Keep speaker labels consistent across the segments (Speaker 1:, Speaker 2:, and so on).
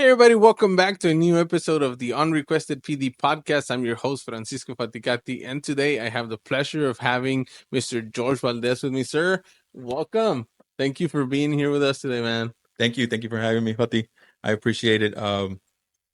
Speaker 1: everybody, welcome back to a new episode of the Unrequested PD podcast. I'm your host, Francisco Faticati, and today I have the pleasure of having Mr. Jorge Valdez with me. Sir, welcome. Thank you for being here with us today, man.
Speaker 2: Thank you. Thank you for having me, Fati. I appreciate it. I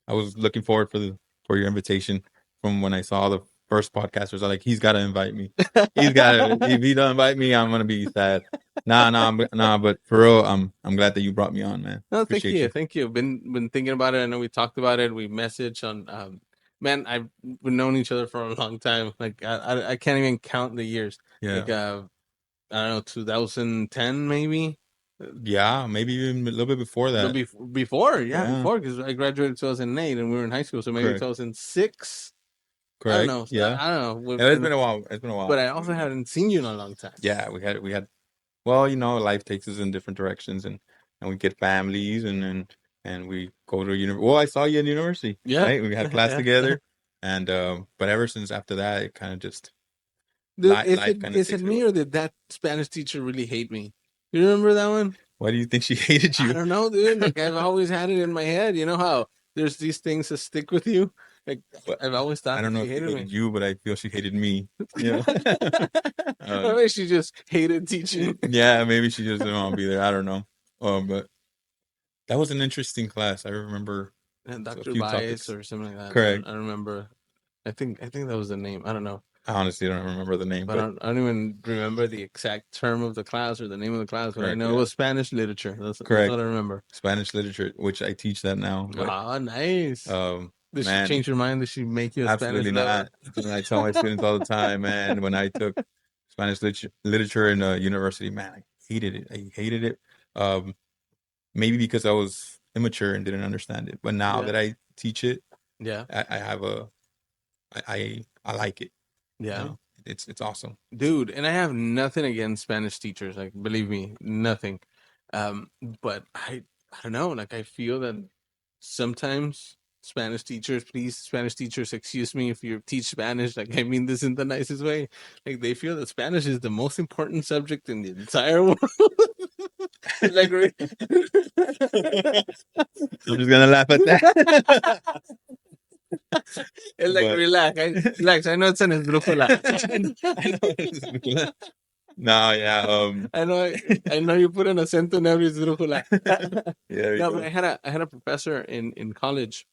Speaker 2: was looking forward for your invitation from when I saw the first podcast. I was like, he's got to invite me. He's got to. If he don't invite me, I'm gonna be sad. Nah. But for real, I'm glad that you brought me on, man.
Speaker 1: No, thank
Speaker 2: Appreciate
Speaker 1: you.
Speaker 2: you.
Speaker 1: Thank you. Been thinking about it. I know we talked about it. We messaged on man, I've been known each other for a long time. Like I can't even count the years.
Speaker 2: Yeah.
Speaker 1: Like I don't know, 2010 maybe.
Speaker 2: Yeah, maybe even a little bit before
Speaker 1: No,
Speaker 2: that.
Speaker 1: before,
Speaker 2: Yeah.
Speaker 1: before, because I graduated 2008 and we were in high school, so maybe
Speaker 2: Correct.
Speaker 1: 2006. I don't
Speaker 2: Correct.
Speaker 1: know.
Speaker 2: Yeah.
Speaker 1: I don't know.
Speaker 2: Yeah, it's been a while. It's been a while.
Speaker 1: But I also haven't seen you in a long time.
Speaker 2: Yeah, we had. Well, life takes us in different directions, and we get families, and we go to university. Well, I saw you in university,
Speaker 1: Yeah.
Speaker 2: right? We had class
Speaker 1: Yeah.
Speaker 2: together, and but ever since after that, it kind of just
Speaker 1: Dude,
Speaker 2: life kind of
Speaker 1: is it
Speaker 2: takes me
Speaker 1: me
Speaker 2: away.
Speaker 1: or did that Spanish teacher really hate me? You remember that one?
Speaker 2: Why do you think she hated
Speaker 1: I
Speaker 2: you?
Speaker 1: don't know, dude. Like I've always had it in my head. You know how there's these things that stick with you? Like
Speaker 2: But
Speaker 1: I've always
Speaker 2: I
Speaker 1: thought
Speaker 2: don't
Speaker 1: that
Speaker 2: know
Speaker 1: she
Speaker 2: if she
Speaker 1: hated me.
Speaker 2: hated you, but I feel she hated me. Yeah.
Speaker 1: Or maybe she just hated teaching.
Speaker 2: Yeah, maybe she just didn't want to be there. I don't know. But that was an interesting class. I remember
Speaker 1: And
Speaker 2: a
Speaker 1: Dr.
Speaker 2: few
Speaker 1: Bias
Speaker 2: topics.
Speaker 1: or something like that.
Speaker 2: Correct.
Speaker 1: I don't remember. I think that was the name. I don't know.
Speaker 2: I honestly don't remember the name,
Speaker 1: But
Speaker 2: but
Speaker 1: I don't even remember the exact term of the class or the name of the class, but I
Speaker 2: correct.
Speaker 1: know it
Speaker 2: Yeah.
Speaker 1: was Spanish literature. That's
Speaker 2: Correct.
Speaker 1: what I remember.
Speaker 2: Spanish literature, which I teach that now. But
Speaker 1: Ah, nice. Did she
Speaker 2: man,
Speaker 1: change your mind? Did she make you a Spanish
Speaker 2: absolutely
Speaker 1: lover?
Speaker 2: not. And I tell my students all the time, man, when I took Spanish literature in university, man, I hated it. I hated it. Um, maybe because I was immature and didn't understand it. But now
Speaker 1: Yeah.
Speaker 2: that I teach it,
Speaker 1: Yeah.
Speaker 2: I have I like it.
Speaker 1: Yeah.
Speaker 2: It's awesome.
Speaker 1: Dude, and I have nothing against Spanish teachers, like believe me, nothing. Um, but I don't know, like I feel that sometimes Spanish teachers, please, Spanish teachers, excuse me if you teach Spanish, like I mean this in the nicest way. Like they feel that Spanish is the most important subject in the entire world. Like
Speaker 2: I'm just gonna laugh at that.
Speaker 1: it's like
Speaker 2: But
Speaker 1: relax. I know it's an esdrújula.
Speaker 2: I know. No, yeah.
Speaker 1: I know you put an acento en every esdrújula.
Speaker 2: Yeah, there you
Speaker 1: No,
Speaker 2: go.
Speaker 1: but I had a professor in college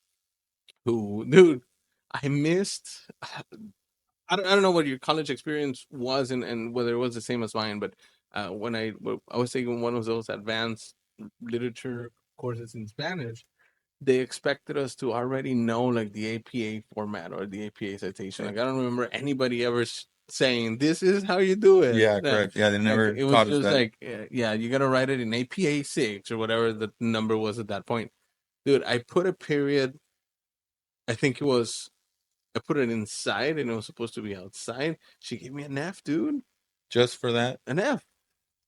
Speaker 1: who, dude, I missed. I don't know what your college experience was and whether it was the same as mine, but I was taking one of those advanced literature courses in Spanish, they expected us to already know like the APA format or the APA citation. Like I don't remember anybody ever saying this is how you do it.
Speaker 2: Yeah, correct. Yeah, they
Speaker 1: Like
Speaker 2: never
Speaker 1: it was
Speaker 2: taught us
Speaker 1: just
Speaker 2: that.
Speaker 1: like yeah, you gotta write it in APA 6 or whatever the number was at that point. Dude, I put a period. I think it was I put it inside and it was supposed to be outside. She gave me an F, dude.
Speaker 2: Just for that?
Speaker 1: An F.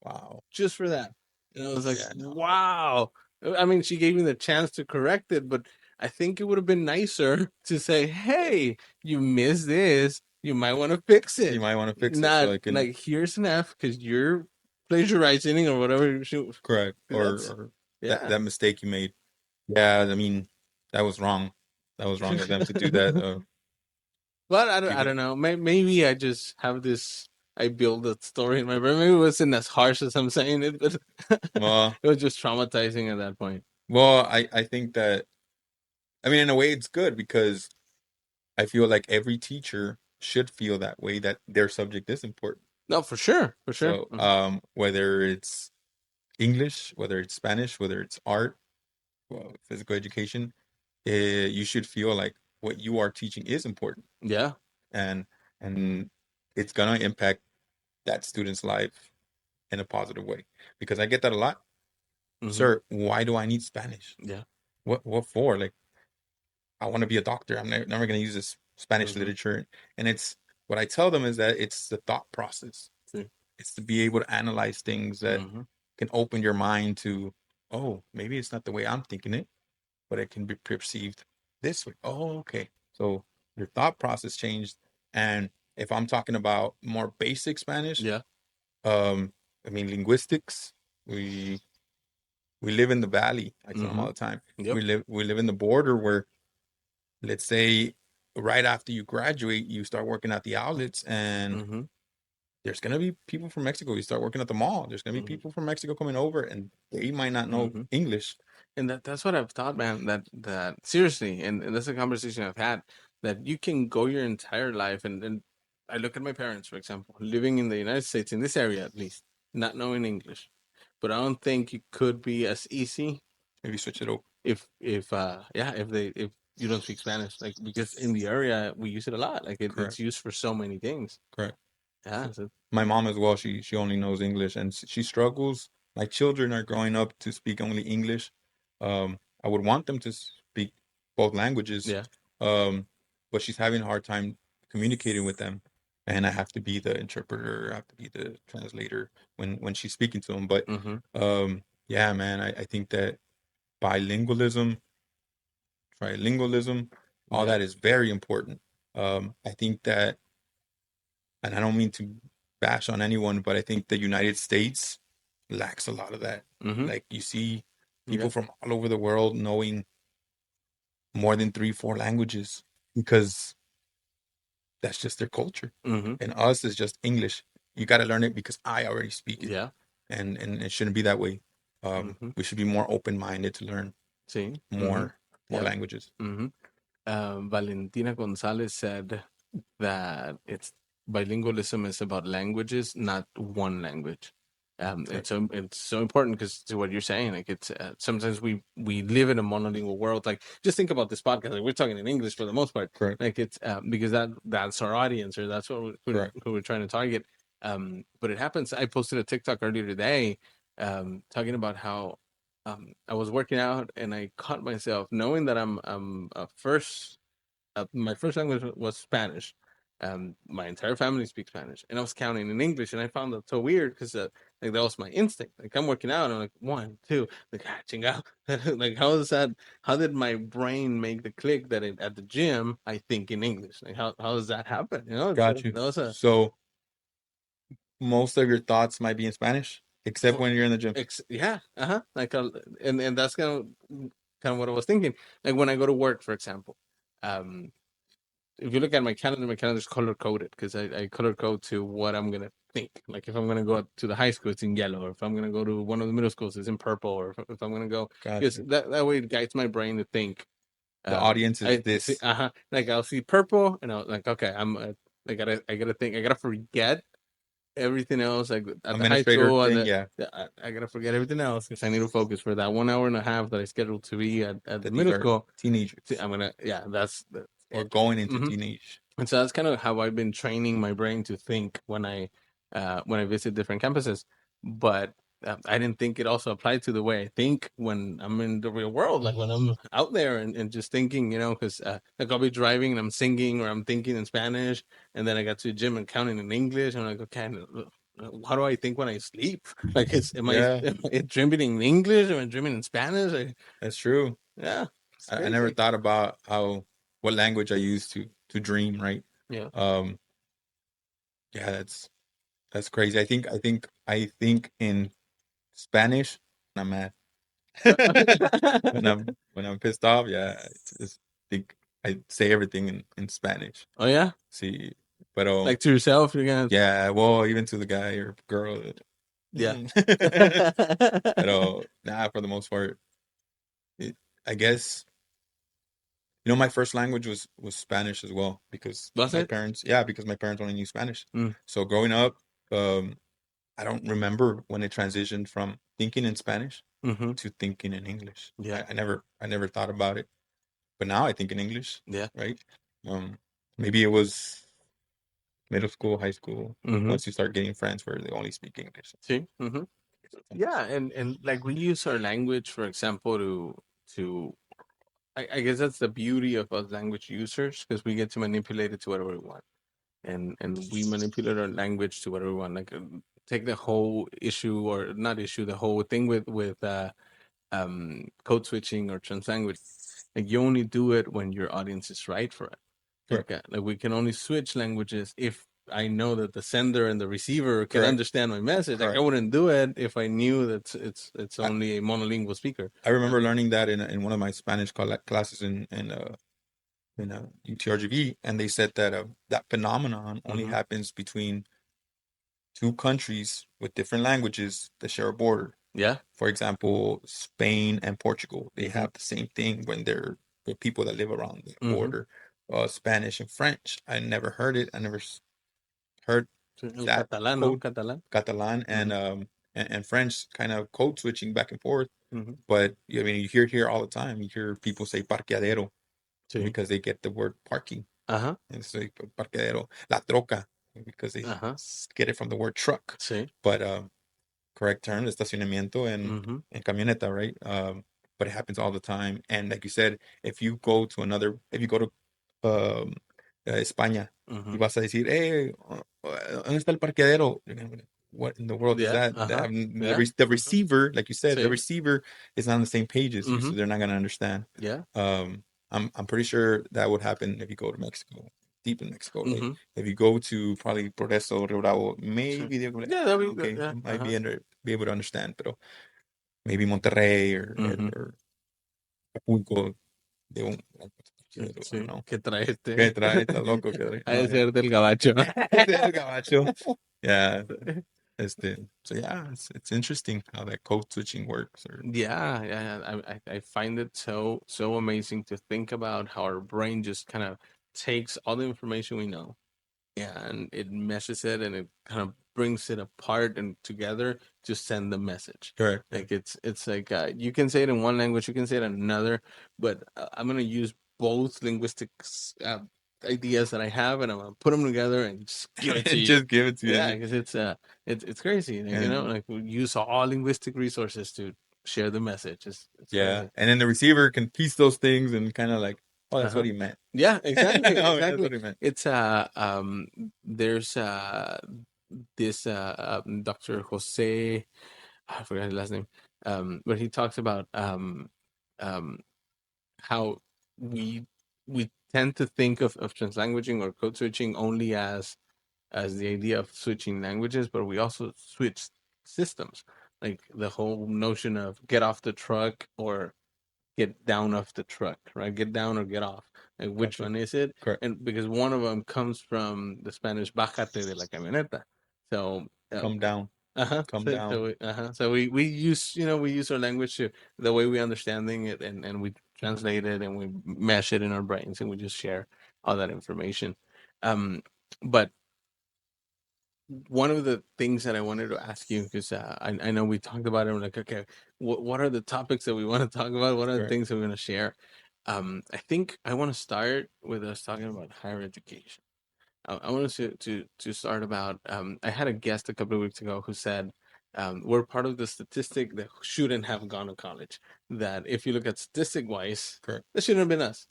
Speaker 2: Wow.
Speaker 1: Just for that. And I was like,
Speaker 2: Yeah, no.
Speaker 1: wow. I mean, she gave me the chance to correct it, but I think it would have been nicer to say, hey, you missed this. You might want to fix
Speaker 2: You
Speaker 1: it.
Speaker 2: might want to fix it
Speaker 1: Not
Speaker 2: so I can
Speaker 1: like, here's an F because you're plagiarizing or whatever.
Speaker 2: correct
Speaker 1: That's,
Speaker 2: or
Speaker 1: yeah.
Speaker 2: that mistake you made. Yeah, I mean that was wrong. That was wrong of them to do that.
Speaker 1: But
Speaker 2: Keep
Speaker 1: I
Speaker 2: it.
Speaker 1: don't know. Maybe I just have this. I build a story in my brain. Maybe it wasn't as harsh as I'm saying it, but
Speaker 2: Well,
Speaker 1: it was just traumatizing at that point.
Speaker 2: I think that I mean in a way it's good because I feel like every teacher should feel that way that their subject is important.
Speaker 1: No, for sure, for sure.
Speaker 2: So, whether it's English, whether it's Spanish, whether it's art, well, physical education, you should feel like what you are teaching is important,
Speaker 1: Yeah.
Speaker 2: and and it's gonna impact that student's life in a positive way. Because I get that a lot.
Speaker 1: Hmm.
Speaker 2: Sir, why do I need Spanish?
Speaker 1: Yeah.
Speaker 2: What for? Like, I want to be a doctor. I'm never gonna use this Spanish
Speaker 1: Hmm.
Speaker 2: literature. And it's what I tell them is that it's the thought process.
Speaker 1: See.
Speaker 2: It's to be able to analyze things that
Speaker 1: Hmm.
Speaker 2: can open your mind to, oh, maybe it's not the way I'm thinking it, but it can be perceived this way. Oh, okay. So your thought process changed. And if I'm talking about more basic Spanish,
Speaker 1: Yeah.
Speaker 2: I mean linguistics, we we live in the valley. I tell them all
Speaker 1: Mm-hmm.
Speaker 2: the time.
Speaker 1: Yep.
Speaker 2: We live in the border where, let's say, right after you graduate, you start working at the outlets, and
Speaker 1: Mm-hmm.
Speaker 2: there's gonna be people from Mexico. You start working at the mall. There's gonna be
Speaker 1: Mm-hmm.
Speaker 2: people from Mexico coming over, and they might not know
Speaker 1: Mm-hmm.
Speaker 2: English.
Speaker 1: And that's what I've thought, man. That seriously, and that's a conversation I've had, that you can go your entire life, and I look at my parents, for example, living in the United States, in this area at least, not knowing English. But I don't think it could be as easy
Speaker 2: Maybe switch it over.
Speaker 1: if you don't speak Spanish, like, because in the area we use it a lot. Like it's
Speaker 2: Correct.
Speaker 1: used for so many things.
Speaker 2: Correct.
Speaker 1: Yeah. So,
Speaker 2: My mom as well. She only knows English, and she struggles. My children are growing up to speak only English. I would want them to speak both languages,
Speaker 1: yeah.
Speaker 2: um, but she's having a hard time communicating with them, and I have to be the interpreter. I have to be the translator when she's speaking to them. But
Speaker 1: Mm-hmm.
Speaker 2: yeah, man, I think that bilingualism, trilingualism, all
Speaker 1: Yeah.
Speaker 2: that is very important. I think that, and I don't mean to bash on anyone, but I think the United States lacks a lot of that.
Speaker 1: Mm-hmm.
Speaker 2: Like you see
Speaker 1: Yeah.
Speaker 2: people from all over the world knowing more than three, four languages because that's just their culture.
Speaker 1: Mm-hmm.
Speaker 2: And us is just English. You got to learn it because I already speak it,
Speaker 1: Yeah.
Speaker 2: and it shouldn't be that way.
Speaker 1: Mm-hmm.
Speaker 2: We should be more open minded to learn
Speaker 1: See. Mm-hmm.
Speaker 2: more
Speaker 1: Yep.
Speaker 2: languages.
Speaker 1: Mm-hmm. Valentina Gonzalez said that it's bilingualism is about languages, not one language.
Speaker 2: Correct.
Speaker 1: It's so important because to what you're saying, like it's sometimes we live in a monolingual world. Like just think about this podcast, like we're talking in English for the most part.
Speaker 2: Correct.
Speaker 1: Like it's because that's our audience, or that's what
Speaker 2: Correct.
Speaker 1: who we're trying to target. But it happens. I posted a TikTok earlier today, talking about how I was working out and I caught myself knowing that I'm a first my first language was Spanish. My entire family speaks Spanish, and I was counting in English, and I found that so weird because like that was my instinct. Like I'm working out, and I'm like one, two, like chingao. Like how is that? How did my brain make the click that at the gym I think in English? Like how does that happen? You know,
Speaker 2: Got you.
Speaker 1: that was a
Speaker 2: So most of your thoughts might be in Spanish, except
Speaker 1: for
Speaker 2: when you're in the gym.
Speaker 1: yeah, like and that's kind of what I was thinking. Like when I go to work, for example. Um, if you look at my calendar is color coded because I color code to what I'm gonna think. Like if I'm gonna go to the high school, it's in yellow, or if I'm gonna go to one of the middle schools, it's in purple, or if I'm gonna go,
Speaker 2: Got
Speaker 1: because
Speaker 2: you.
Speaker 1: that way it guides my brain to think.
Speaker 2: The audience is
Speaker 1: I see,
Speaker 2: this.
Speaker 1: like I'll see purple, and I'll like, okay, I gotta think, I gotta forget everything else, like at the high
Speaker 2: Administrator
Speaker 1: school, and
Speaker 2: thing, yeah,
Speaker 1: I gotta forget everything else because I need to focus for that 1 hour and a half that I scheduled to be at the
Speaker 2: that these
Speaker 1: middle
Speaker 2: are
Speaker 1: school. See,
Speaker 2: teenagers
Speaker 1: I'm gonna, yeah, that's
Speaker 2: or
Speaker 1: it.
Speaker 2: going into
Speaker 1: Mhm.
Speaker 2: teenage.
Speaker 1: And so that's kind of how I've been training my brain to think when I visit different campuses. But I didn't think it also applied to the way I think when I'm in the real world, like when I'm out there and just thinking, because like I'll be driving and I'm singing or I'm thinking in Spanish, and then I got to the gym and counting in English. And I'm like, okay, how do I think when I sleep? Like,
Speaker 2: Yeah,
Speaker 1: am I dreaming in English? Am I dreaming in Spanish? Like,
Speaker 2: that's true.
Speaker 1: yeah, it's
Speaker 2: I never
Speaker 1: crazy.
Speaker 2: thought about how what language I use to dream, right?
Speaker 1: Yeah.
Speaker 2: Um, yeah, that's crazy. I think in Spanish when I'm mad. When I'm pissed off, yeah, it's think I say everything in Spanish.
Speaker 1: Oh yeah.
Speaker 2: See, but
Speaker 1: Like to yourself, you're gonna.
Speaker 2: yeah, well, even to the guy or girl.
Speaker 1: Yeah.
Speaker 2: But nah, for the most part, it, I guess my first language was Spanish as well because
Speaker 1: Was
Speaker 2: my
Speaker 1: it?
Speaker 2: parents, yeah, because my parents only knew Spanish.
Speaker 1: Mm,
Speaker 2: So growing up, um, I don't remember when it transitioned from thinking in Spanish
Speaker 1: mm-hmm.
Speaker 2: to thinking in English.
Speaker 1: Yeah.
Speaker 2: I never thought about it, but now I think in English,
Speaker 1: Yeah.
Speaker 2: right? Um, Maybe it was middle school, high school.
Speaker 1: Mm-hmm.
Speaker 2: Once you start getting friends where they only speak English.
Speaker 1: See. Mm-hmm. Yeah, and like we use our language, for example, to I guess that's the beauty of us language users because we get to manipulate it to whatever we want, and we manipulate our language to whatever we want. Like take the whole issue or not issue, the whole thing with code switching or translanguage. Like you only do it when your audience is right for it.
Speaker 2: Correct.
Speaker 1: Like we can only switch languages if I know that the sender and the receiver can
Speaker 2: Correct.
Speaker 1: understand my message. Like I
Speaker 2: Correct.
Speaker 1: wouldn't do it if I knew that it's
Speaker 2: I,
Speaker 1: only a monolingual speaker.
Speaker 2: I remember learning that in one of my Spanish classes in UTRGV, and they said that that phenomenon only
Speaker 1: Mm-hmm.
Speaker 2: happens between two countries with different languages that share a border.
Speaker 1: Yeah.
Speaker 2: For example, Spain and Portugal, they
Speaker 1: Mm-hmm.
Speaker 2: have the same thing when they're with people that live around the
Speaker 1: Mm-hmm.
Speaker 2: border. Spanish and French, I never heard it. I never heard
Speaker 1: El
Speaker 2: that
Speaker 1: catalán, ¿no?
Speaker 2: code,
Speaker 1: Catalán.
Speaker 2: Catalan
Speaker 1: Mm-hmm.
Speaker 2: and French kind of code switching back and forth.
Speaker 1: Mm-hmm.
Speaker 2: But I mean, you hear it here all the time. You hear people say parqueadero
Speaker 1: Sí.
Speaker 2: because they get the word parking,
Speaker 1: Ajá.
Speaker 2: and so parqueadero, la troca because they
Speaker 1: Ajá.
Speaker 2: get it from the word truck.
Speaker 1: Sí.
Speaker 2: But correct term, estacionamiento
Speaker 1: Mm-hmm.
Speaker 2: and camioneta, right? But it happens all the time. And like you said, if you go to um, España,
Speaker 1: Mm-hmm.
Speaker 2: y vas a decir, hey, ¿dónde está el parqueadero? You're gonna be like, what in the world is
Speaker 1: Yeah.
Speaker 2: that?
Speaker 1: Ajá. Yeah.
Speaker 2: The
Speaker 1: Mm-hmm.
Speaker 2: receiver, like you said, the
Speaker 1: Sí.
Speaker 2: receiver is not on the same page as you,
Speaker 1: Mm-hmm.
Speaker 2: so they're not gonna understand.
Speaker 1: Yeah.
Speaker 2: I'm pretty sure that would happen if you go to Mexico, deep in Mexico, right?
Speaker 1: Mm-hmm.
Speaker 2: If you go to probably Progreso, Rio Bravo,
Speaker 1: Sí.
Speaker 2: maybe they're gonna be like,
Speaker 1: Yeah,
Speaker 2: ah,
Speaker 1: that'll be
Speaker 2: okay,
Speaker 1: yeah.
Speaker 2: I might
Speaker 1: Uh-huh.
Speaker 2: be able to understand, but maybe Monterrey
Speaker 1: Mm-hmm.
Speaker 2: or Acapulco, they won't. I don't
Speaker 1: Sí.
Speaker 2: know.
Speaker 1: ¿Qué trae
Speaker 2: ¿Qué
Speaker 1: este?
Speaker 2: trae? ¿Está loco? ¿Qué trae?
Speaker 1: Ha
Speaker 2: No,
Speaker 1: de
Speaker 2: yeah.
Speaker 1: ser del gabacho.
Speaker 2: Del gabacho. Yeah. So yeah, it's interesting how that code switching works. Or
Speaker 1: Yeah, yeah, yeah. I find it so amazing to think about how our brain just kind of takes all the information we know and it meshes it and it kind of brings it apart and together to send the message.
Speaker 2: correct. Yeah.
Speaker 1: Like it's like you can say it in one language, you can say it in another, but I'm gonna use both linguistics ideas that I have, and I'm gonna put them together and just give it to
Speaker 2: And
Speaker 1: you.
Speaker 2: just give it to
Speaker 1: Yeah,
Speaker 2: you.
Speaker 1: because it's crazy, like,
Speaker 2: And
Speaker 1: like we use all linguistic resources to share the message. It's
Speaker 2: yeah.
Speaker 1: crazy.
Speaker 2: And then the receiver can piece those things and kind of like, oh, that's what
Speaker 1: Uh-huh.
Speaker 2: he meant.
Speaker 1: Yeah, exactly,
Speaker 2: Oh, that's
Speaker 1: exactly.
Speaker 2: what he meant.
Speaker 1: It's there's this Dr. Jose, I forgot his last name, but he talks about um how we we tend to think of translanguaging or code switching only as the idea of switching languages, but we also switch systems, like the whole notion of get off the truck or get down off the truck, right? Get down or get off. Like which
Speaker 2: Gotcha.
Speaker 1: one is it?
Speaker 2: Correct.
Speaker 1: And because one of them comes from the Spanish "bájate de la camioneta," so
Speaker 2: Come down.
Speaker 1: uh-huh.
Speaker 2: Come
Speaker 1: So
Speaker 2: down.
Speaker 1: we, uh-huh. So we use we use our language to the way we understanding it, and we translate it and we mesh it in our brains and we just share all that information. Um, but one of the things that I wanted to ask you, because I know we talked about it, we're like, okay, what are the topics that we want to talk about? What are the
Speaker 2: Correct.
Speaker 1: things that we're going to share? I think I want to start with us talking about higher education. I want us to start about. I had a guest a couple of weeks ago who said we're part of the statistic that shouldn't have gone to college. That if you look at statistic wise,
Speaker 2: Correct.
Speaker 1: that shouldn't have been us.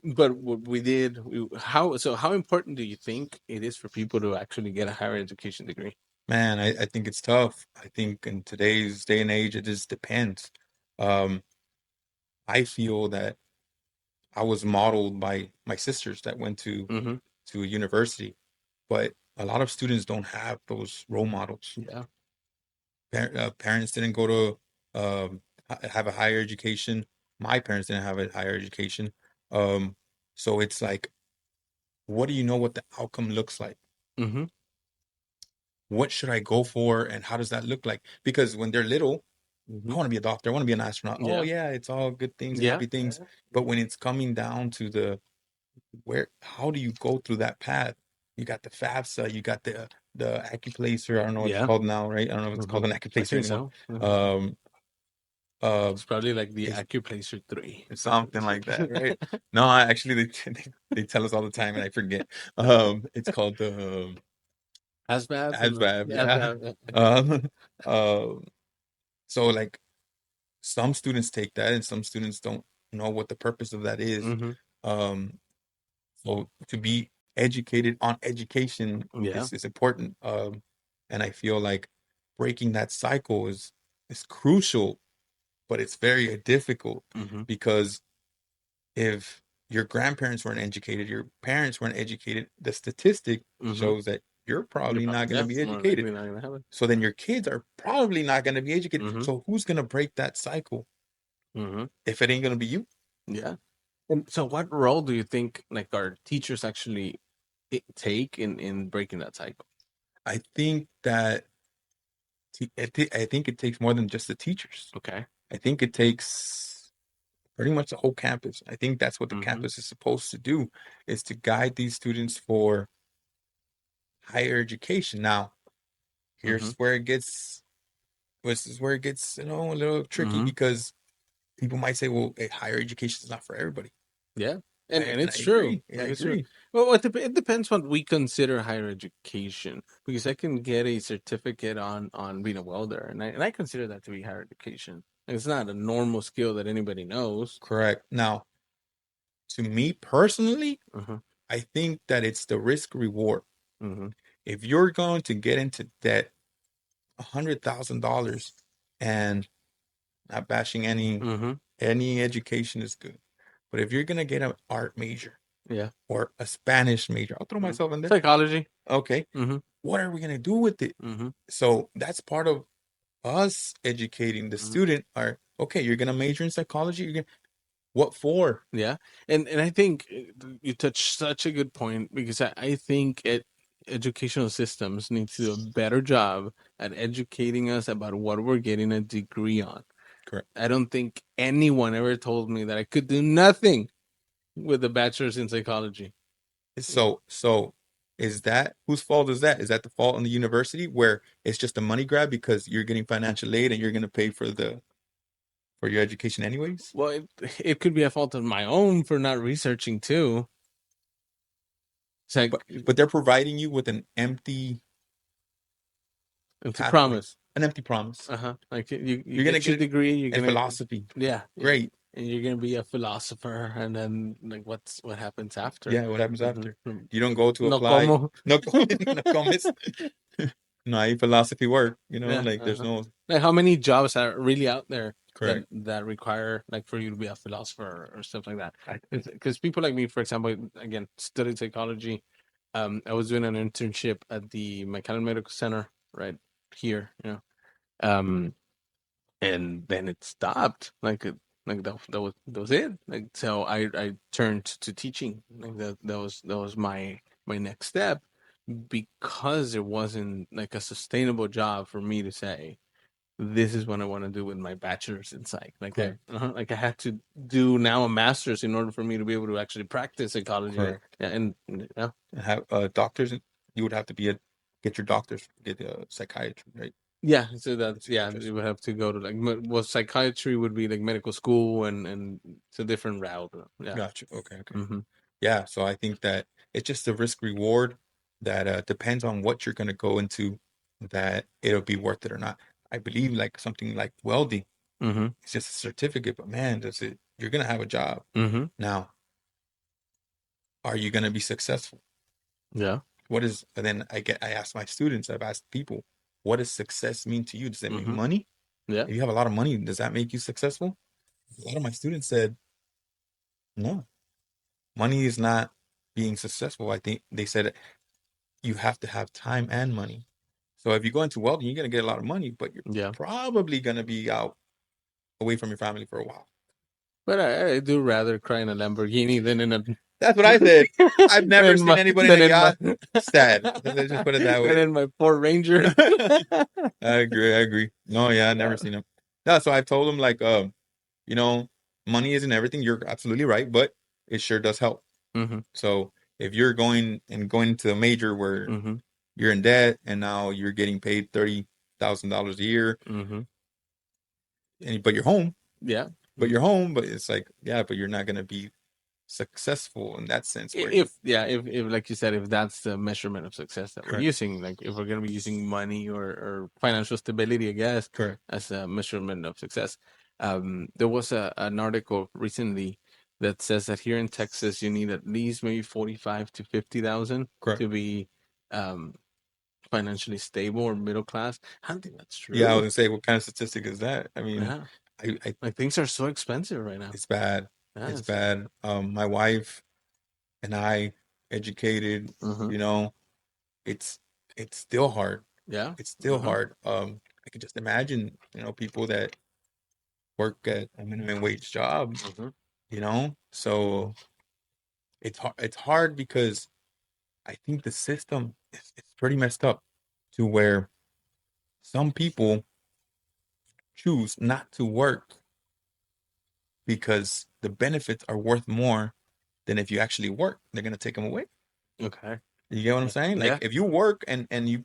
Speaker 1: But what we did, how important do you think it is for people to actually get a higher education degree?
Speaker 2: Man, I think it's tough. I think in today's day and age, it just depends. Um, I feel that I was modeled by my sisters that went
Speaker 1: Mm-hmm.
Speaker 2: to a university, but a lot of students don't have those role models.
Speaker 1: Yeah.
Speaker 2: Parents didn't go to have a higher education. My parents didn't have a higher education. Um, so it's like, what do you know what the outcome looks like?
Speaker 1: Mm-hmm.
Speaker 2: What should I go for, and how does that look like? Because when they're little, I
Speaker 1: Mm-hmm.
Speaker 2: want to be a doctor. I want to be an astronaut. Oh
Speaker 1: Yeah.
Speaker 2: yeah, it's all good things and
Speaker 1: Yeah.
Speaker 2: happy things. But when it's coming down to how do you go through that path? You got the FAFSA, you got the acuplacer. I don't know what it's
Speaker 1: Yeah.
Speaker 2: called now, right? I don't know if it's
Speaker 1: Mm-hmm.
Speaker 2: called an
Speaker 1: I
Speaker 2: acuplacer
Speaker 1: think
Speaker 2: anymore.
Speaker 1: so. Mhm.
Speaker 2: Um, uh,
Speaker 1: It's probably like the
Speaker 2: is
Speaker 1: acuplacer 3.
Speaker 2: something like that, right? No, actually they tell us all the time, and I forget. It's called the
Speaker 1: ASVAB and
Speaker 2: ASVAB, yeah.
Speaker 1: ASVAB.
Speaker 2: Um, uh, so like some students take that, and some students don't know what the purpose of that is.
Speaker 1: Mm-hmm.
Speaker 2: Um, So to be educated on education
Speaker 1: Yeah.
Speaker 2: is important. And I feel like breaking that cycle is crucial, but it's very difficult
Speaker 1: Mm-hmm.
Speaker 2: because if your grandparents weren't educated, your parents weren't educated, the statistic
Speaker 1: Mm-hmm.
Speaker 2: shows that you're
Speaker 1: You're
Speaker 2: probably not
Speaker 1: probably,
Speaker 2: going to
Speaker 1: yeah,
Speaker 2: be
Speaker 1: more
Speaker 2: educated.
Speaker 1: likely not gonna have it.
Speaker 2: So then your kids are probably not going to be educated.
Speaker 1: Mm-hmm.
Speaker 2: So who's going to break that cycle
Speaker 1: Mm-hmm.
Speaker 2: if it ain't going to be you?
Speaker 1: Yeah. And so, what role do you think like our teachers actually take in breaking that cycle?
Speaker 2: I think that I think it takes more than just the teachers.
Speaker 1: Okay.
Speaker 2: I think it takes pretty much the whole campus. I think that's what the
Speaker 1: Mm-hmm.
Speaker 2: campus is supposed to do, is to guide these students for higher education. Now,
Speaker 1: Mm-hmm.
Speaker 2: here's where it gets this is where it gets, a little tricky,
Speaker 1: Mm-hmm.
Speaker 2: because people might say, well, higher education is not for everybody.
Speaker 1: Yeah. And
Speaker 2: And I
Speaker 1: it's true.
Speaker 2: agree. Yeah, I
Speaker 1: Like it's true.
Speaker 2: agree.
Speaker 1: Well, it depends what we consider higher education, because I can get a certificate on being a welder, and I consider that to be higher education. Like, it's not a normal skill that anybody knows.
Speaker 2: Correct. Now, to me personally,
Speaker 1: Mm-hmm.
Speaker 2: I think that it's the risk reward.
Speaker 1: Mm-hmm.
Speaker 2: If you're going to get into debt, $100,000, and not bashing
Speaker 1: Mm-hmm.
Speaker 2: any education is good, but if you're gonna get an art major
Speaker 1: Yeah.
Speaker 2: or a Spanish major, I'll throw
Speaker 1: Mhm.
Speaker 2: myself in there.
Speaker 1: Psychology.
Speaker 2: Okay,
Speaker 1: Mm-hmm.
Speaker 2: what are we gonna do with it?
Speaker 1: Mm-hmm.
Speaker 2: So that's part of us educating the
Speaker 1: Mm-hmm.
Speaker 2: student. Are okay, you're gonna major in psychology. You're gonna what for?
Speaker 1: Yeah, and I think you touched such a good point, because I think educational systems need to do a better job at educating us about what we're getting a degree on.
Speaker 2: Correct.
Speaker 1: I don't think anyone ever told me that I could do nothing with a bachelor's in psychology.
Speaker 2: So is that whose fault is that? Is that the fault on the university, where it's just a money grab because you're getting financial aid and you're gonna pay for your education anyways?
Speaker 1: Well, it could be a fault of my own for not researching too. It's
Speaker 2: But
Speaker 1: like
Speaker 2: but they're providing you with an empty
Speaker 1: it's a
Speaker 2: pathway,
Speaker 1: promise.
Speaker 2: an empty promise.
Speaker 1: Uh-huh. Like you
Speaker 2: You're gonna
Speaker 1: get your
Speaker 2: get it
Speaker 1: degree, you're
Speaker 2: in
Speaker 1: gonna,
Speaker 2: philosophy.
Speaker 1: yeah, yeah.
Speaker 2: Great.
Speaker 1: And you're gonna be a philosopher, and then like what happens after?
Speaker 2: Yeah, what happens
Speaker 1: Hmm.
Speaker 2: after? You don't go to
Speaker 1: No
Speaker 2: apply.
Speaker 1: como.
Speaker 2: No, no comments. No, I philosophy work.
Speaker 1: Yeah.
Speaker 2: Like there's
Speaker 1: Uh-huh.
Speaker 2: no
Speaker 1: Like how many jobs are really out there
Speaker 2: correct.
Speaker 1: that require like for you to be a philosopher or stuff like that?
Speaker 2: I,
Speaker 1: Because people like me, for example, again, studied psychology. I was doing an internship at the McAllen Medical Center right here, Um, and then it stopped. Like that was it. Like so, I turned to teaching. Like that was my next step, because it wasn't like a sustainable job for me to say this is what I want to do with my bachelor's in psych.
Speaker 2: correct.
Speaker 1: Like I had to do now a master's in order for me to be able to actually practice psychology.
Speaker 2: Correct.
Speaker 1: Yeah, and yeah,
Speaker 2: And have doctors. You would have to get your doctors, get a psychiatry, right?
Speaker 1: yeah. So
Speaker 2: A
Speaker 1: that's, yeah.
Speaker 2: psychiatrist.
Speaker 1: You would have to go to like well, psychiatry would be like medical school, and it's a different route. Yeah.
Speaker 2: Gotcha. Okay. Okay.
Speaker 1: Hmm.
Speaker 2: Yeah. So I think that it's just a risk reward that depends on what you're going to go into, that it'll be worth it or not. I believe like something like welding,
Speaker 1: Hmm.
Speaker 2: it's just a certificate, but man, does it, you're going to have a job.
Speaker 1: Hmm.
Speaker 2: Now, are you going to be successful?
Speaker 1: Yeah.
Speaker 2: What is, and then I ask my students, I've asked people, what does success mean to you? Does that mean
Speaker 1: Hmm.
Speaker 2: money?
Speaker 1: Yeah.
Speaker 2: If you have a lot of money, does that make you successful? A lot of my students said, no, money is not being successful. I think they said you have to have time and money. So if you go into welding, you're going to get a lot of money, but you're
Speaker 1: Yeah.
Speaker 2: probably going to be out away from your family for a while.
Speaker 1: But I do rather cry in a Lamborghini than in a
Speaker 2: That's what I said. I've never seen anybody in
Speaker 1: than
Speaker 2: a
Speaker 1: in my
Speaker 2: yacht sad. Let's just put it that
Speaker 1: than
Speaker 2: way.
Speaker 1: in my Ford Ranger.
Speaker 2: I agree. I agree. No, yeah, I've
Speaker 1: Yeah.
Speaker 2: never seen them. No, so I've told them like, you know, money isn't everything. You're absolutely right, but it sure does help.
Speaker 1: Hmm.
Speaker 2: So if you're going to a major where
Speaker 1: Hmm.
Speaker 2: you're in debt and now you're getting paid $30,000 a year,
Speaker 1: Hmm.
Speaker 2: and but you're home,
Speaker 1: Yeah.
Speaker 2: but you're home, but it's like, yeah, but you're not gonna be successful in that sense where you
Speaker 1: If yeah, if like you said, if that's the measurement of success that we're
Speaker 2: correct,
Speaker 1: using, like if we're gonna be using money or financial stability, I guess,
Speaker 2: correct,
Speaker 1: as a measurement of success. There was an article recently that says that here in Texas you need at least maybe 45 to 50,000
Speaker 2: correct.
Speaker 1: to be um financially stable or middle class. I don't think that's
Speaker 2: Yeah, I was
Speaker 1: true.
Speaker 2: gonna say, what kind of statistic is that? I mean,
Speaker 1: Yeah.
Speaker 2: I
Speaker 1: Like things are so expensive right now.
Speaker 2: it's bad.
Speaker 1: Yeah,
Speaker 2: It's
Speaker 1: so,
Speaker 2: bad. My wife and I, educated,
Speaker 1: mm-hmm.
Speaker 2: you know, it's it's still hard.
Speaker 1: Yeah.
Speaker 2: It's still
Speaker 1: Mm-hmm.
Speaker 2: hard. I can just imagine, people that work at a minimum wage job,
Speaker 1: Mm-hmm.
Speaker 2: So it's hard because I think the system is pretty messed up to where some people choose not to work because the benefits are worth more than if you actually work. They're gonna take them away.
Speaker 1: Okay.
Speaker 2: You get what I'm saying? Like
Speaker 1: Yeah.
Speaker 2: if you work and you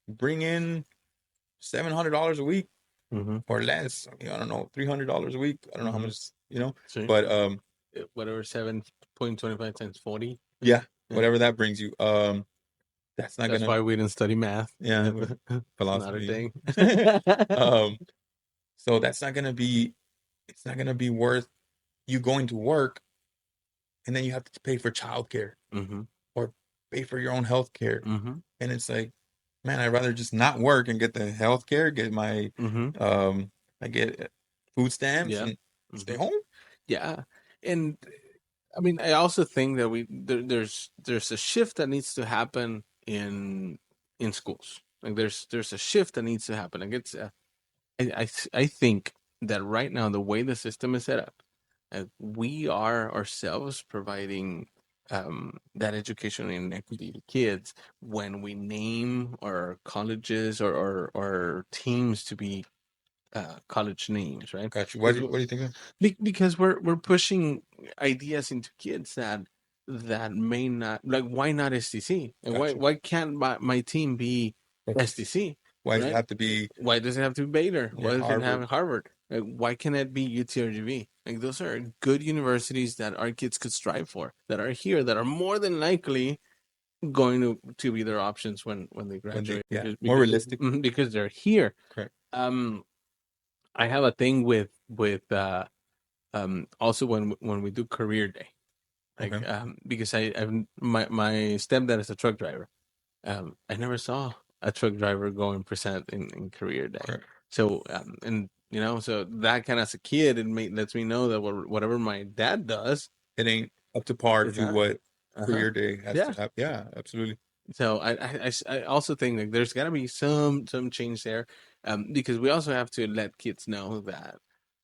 Speaker 2: bring in $700 a week
Speaker 1: Mm-hmm.
Speaker 2: or less, I don't know, $300 a week. I don't know how
Speaker 1: Mm-hmm.
Speaker 2: much,
Speaker 1: See,
Speaker 2: but
Speaker 1: whatever, 7.25 times 40.
Speaker 2: yeah,
Speaker 1: Yeah.
Speaker 2: whatever that brings you, that's not
Speaker 1: That's
Speaker 2: gonna,
Speaker 1: why we didn't study math.
Speaker 2: yeah,
Speaker 1: It's not a
Speaker 2: philosophy.
Speaker 1: thing.
Speaker 2: um, so it's not gonna be worth you going to work and then you have to pay for childcare
Speaker 1: Mm-hmm.
Speaker 2: or pay for your own health care.
Speaker 1: Mm-hmm.
Speaker 2: And it's like, man, I'd rather just not work and get the health care, get my,
Speaker 1: Mm-hmm.
Speaker 2: I get food stamps
Speaker 1: Yeah.
Speaker 2: and stay
Speaker 1: Mm-hmm.
Speaker 2: home.
Speaker 1: Yeah. And I mean, I also think that there's a shift that needs to happen in schools. Like there's a shift that needs to happen. Like I think that right now the way the system is set up, we are ourselves providing that educational inequity to kids when we name our colleges or teams to be college names, right?
Speaker 2: Got you.
Speaker 1: Because
Speaker 2: What do you think?
Speaker 1: because we're pushing ideas into kids that may not like why not STC and
Speaker 2: Got you.
Speaker 1: why can't my team be STC,
Speaker 2: Why does it
Speaker 1: right?
Speaker 2: have to be,
Speaker 1: Why does it have to be Baylor?
Speaker 2: yeah,
Speaker 1: Why does it have
Speaker 2: Harvard?
Speaker 1: Harvard? Like, why can't it be UTRGV? Like those are good universities that our kids could strive for, that are here, that are more than likely going to be their options when they
Speaker 2: When they,
Speaker 1: graduate
Speaker 2: yeah,
Speaker 1: because
Speaker 2: more
Speaker 1: because
Speaker 2: realistic.
Speaker 1: because they're here.
Speaker 2: Correct.
Speaker 1: Um, I have a thing with also when we do career day, like
Speaker 2: Okay.
Speaker 1: because I've my stepdad is a truck driver. I never saw a truck driver go and present in career day.
Speaker 2: Correct.
Speaker 1: So and so that kind of as a kid lets me know that whatever my dad does
Speaker 2: It ain't up to par
Speaker 1: is
Speaker 2: to
Speaker 1: not.
Speaker 2: what
Speaker 1: Uh-huh.
Speaker 2: career day has to
Speaker 1: Yeah.
Speaker 2: have. Yeah, absolutely.
Speaker 1: So I also think like there's got to be some change there, because we also have to let kids know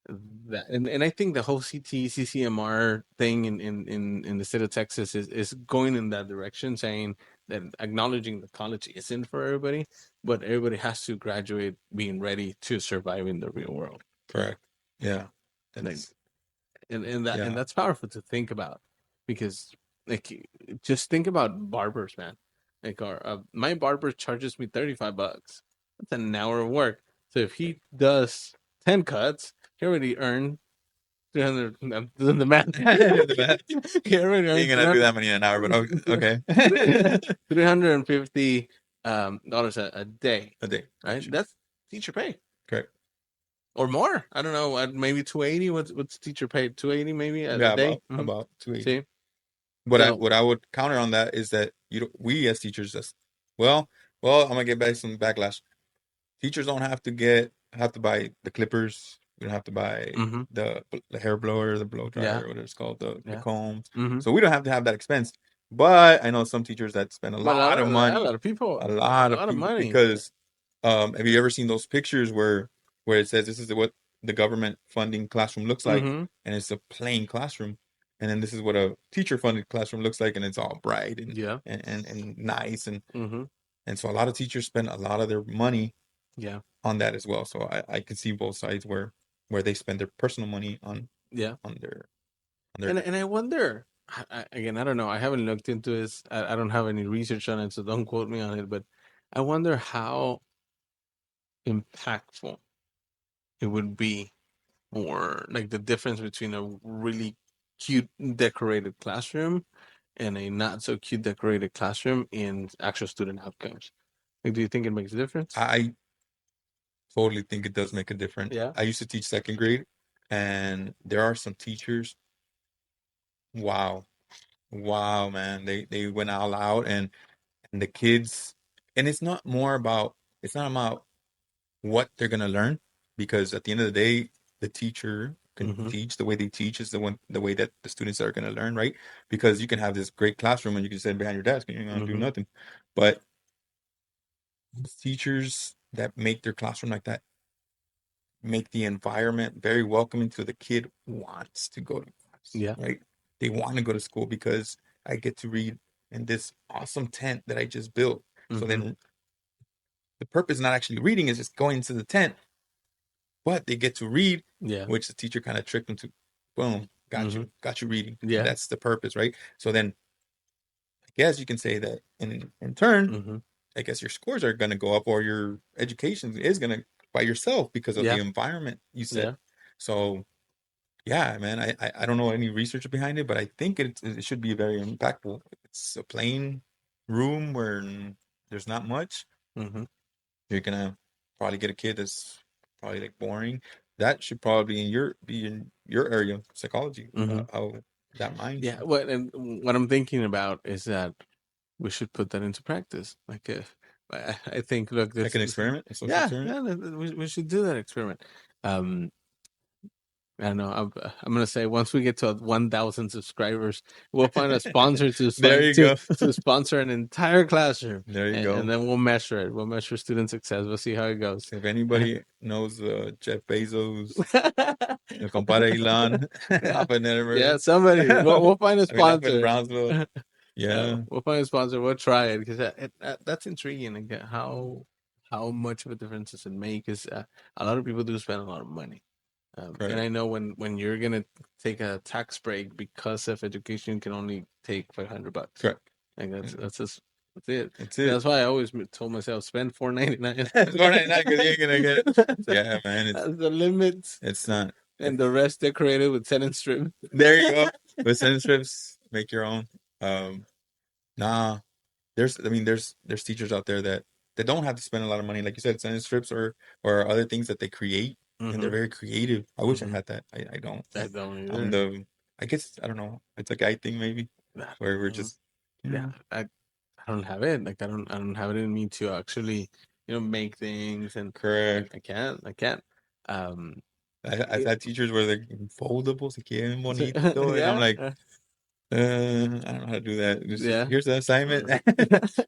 Speaker 1: and I think the whole CCMR thing in the state of Texas is going in that direction, saying that acknowledging the college isn't for everybody, but everybody has to graduate being ready to survive in the real world, right?
Speaker 2: Correct. Yeah.
Speaker 1: Like
Speaker 2: That's,
Speaker 1: and
Speaker 2: yeah.
Speaker 1: that's powerful to think about because like just think about barbers, man. Like my barber charges me $35. That's an hour of work. So if he does 10 cuts, he already earned 300. I'm doing the math.
Speaker 2: The math.
Speaker 1: He already
Speaker 2: You ain't
Speaker 1: earned
Speaker 2: gonna do that many in an hour, but okay.
Speaker 1: $350 dollars a day,
Speaker 2: A day.
Speaker 1: right?
Speaker 2: Gotcha.
Speaker 1: That's teacher pay
Speaker 2: Correct.
Speaker 1: or more. I don't know. Maybe 280. What's teacher pay? 280 maybe a
Speaker 2: Yeah,
Speaker 1: day.
Speaker 2: about 280.
Speaker 1: See,
Speaker 2: What I
Speaker 1: so
Speaker 2: what I would counter on that is that we as teachers just, well, I'm gonna get back some backlash. Teachers don't have to buy the clippers. We don't have to buy
Speaker 1: hmm
Speaker 2: the hair blower, the blow
Speaker 1: yeah,
Speaker 2: dryer, whatever it's called, the
Speaker 1: yeah.
Speaker 2: combs.
Speaker 1: hmm
Speaker 2: So we don't have to have that expense. But I know some teachers that spend
Speaker 1: But a
Speaker 2: money,
Speaker 1: lot of people,
Speaker 2: a
Speaker 1: a
Speaker 2: lot of
Speaker 1: lot of
Speaker 2: people,
Speaker 1: money.
Speaker 2: because have you ever seen those pictures where it says this is what the government funding classroom looks like,
Speaker 1: hmm
Speaker 2: and it's a plain classroom, and then this is what a teacher funded classroom looks like, and it's all bright and
Speaker 1: Yeah.
Speaker 2: and nice,
Speaker 1: hmm
Speaker 2: and so a lot of teachers spend a lot of their money
Speaker 1: Yeah.
Speaker 2: on that as well. So I can see both sides where they spend their personal money
Speaker 1: Yeah.
Speaker 2: on their
Speaker 1: And I wonder again. I don't know. I haven't looked into this. I don't have any research on it, so don't quote me on it. But I wonder how impactful it would be, or like the difference between a really cute decorated classroom and a not so cute decorated classroom in actual student outcomes. Like, do you think it makes a difference?
Speaker 2: I totally think it does make a difference.
Speaker 1: Yeah.
Speaker 2: I used to teach second grade, and there are some teachers, wow, wow, man, they went all out, and the kids, and it's not about what they're gonna learn, because at the end of the day, the teacher can
Speaker 1: Mm-hmm.
Speaker 2: teach. The way they teach is the way that the students are going to learn, right? Because you can have this great classroom and you can sit behind your desk and you're going to do
Speaker 1: Mm-hmm.
Speaker 2: nothing. But teachers that make their classroom like that make the environment very welcoming, so the kid wants to go to class,
Speaker 1: Yeah.
Speaker 2: right? They want to go to school because I get to read in this awesome tent that I just built. So
Speaker 1: Mm-hmm.
Speaker 2: then the purpose is not actually reading, is just going to the tent, but they get to read,
Speaker 1: Yeah.
Speaker 2: which the teacher kind of tricked them to, boom,
Speaker 1: Mm-hmm.
Speaker 2: got you reading. And
Speaker 1: Yeah.
Speaker 2: that's the purpose, right? So then I guess you can say that in turn,
Speaker 1: Mm-hmm.
Speaker 2: I guess your scores are going to go up, or your education is going to by yourself because of the
Speaker 1: Yeah.
Speaker 2: environment you set.
Speaker 1: Yeah.
Speaker 2: So yeah, man, I don't know any research behind it, but I think it should be very impactful. It's a plain room where there's not much.
Speaker 1: Mm-hmm.
Speaker 2: You're gonna probably get a kid that's probably like boring. That should probably be in your area of psychology.
Speaker 1: Mm-hmm.
Speaker 2: How that mind
Speaker 1: Yeah.
Speaker 2: should,
Speaker 1: What I'm thinking about is that we should put that into practice. Like, I think, look,
Speaker 2: like an experiment, a social
Speaker 1: yeah,
Speaker 2: experiment.
Speaker 1: yeah, we should do that experiment. Um, I don't know. I'm gonna say once we get to 1,000 subscribers, we'll find a sponsor to
Speaker 2: There you go.
Speaker 1: to sponsor an entire classroom,
Speaker 2: There you
Speaker 1: and
Speaker 2: go.
Speaker 1: then we'll measure it. We'll measure student success. We'll see how it goes.
Speaker 2: If anybody knows Jeff Bezos, el compadre Elon,
Speaker 1: Yeah,
Speaker 2: up in
Speaker 1: yeah.
Speaker 2: Edinburgh,
Speaker 1: Somebody, we'll find a
Speaker 2: I mean, up in
Speaker 1: sponsor.
Speaker 2: Brownsville. Yeah,
Speaker 1: We'll find a sponsor. We'll try it because that's intriguing. Like, how much of a difference does it make? Because a lot of people do spend a lot of money. And
Speaker 2: correct.
Speaker 1: I know when you're gonna take a tax break because of education, you can only take $500.
Speaker 2: Correct.
Speaker 1: Like
Speaker 2: Mm,
Speaker 1: that's it.
Speaker 2: that's it.
Speaker 1: That's why I always told myself spend 4.99.
Speaker 2: It's 4.99 because you ain't gonna get. Yeah, man.
Speaker 1: That's the limit,
Speaker 2: It's not.
Speaker 1: and the rest decorated with tenant strip.
Speaker 2: There you go. But sentence strips, make your own. Um, nah. There's teachers out there that don't have to spend a lot of money, like you said, sentence strips or other things that they create, and they're
Speaker 1: Mm-hmm.
Speaker 2: very creative. I wish I
Speaker 1: Mm-hmm.
Speaker 2: had that. I don't.
Speaker 1: I don't
Speaker 2: I'm
Speaker 1: either.
Speaker 2: the. I guess I don't know. It's a guy thing maybe,
Speaker 1: I
Speaker 2: where we're
Speaker 1: don't know.
Speaker 2: just, you
Speaker 1: Yeah,
Speaker 2: know,
Speaker 1: I don't have it. Like I don't have it in me to actually, make things, and
Speaker 2: correct.
Speaker 1: I can't. Um,
Speaker 2: I've
Speaker 1: it,
Speaker 2: had teachers where they're foldable, se quieren bonito, and I'm
Speaker 1: yeah,
Speaker 2: like, I don't know how to do that.
Speaker 1: yeah.
Speaker 2: Here's the assignment.
Speaker 1: Uh,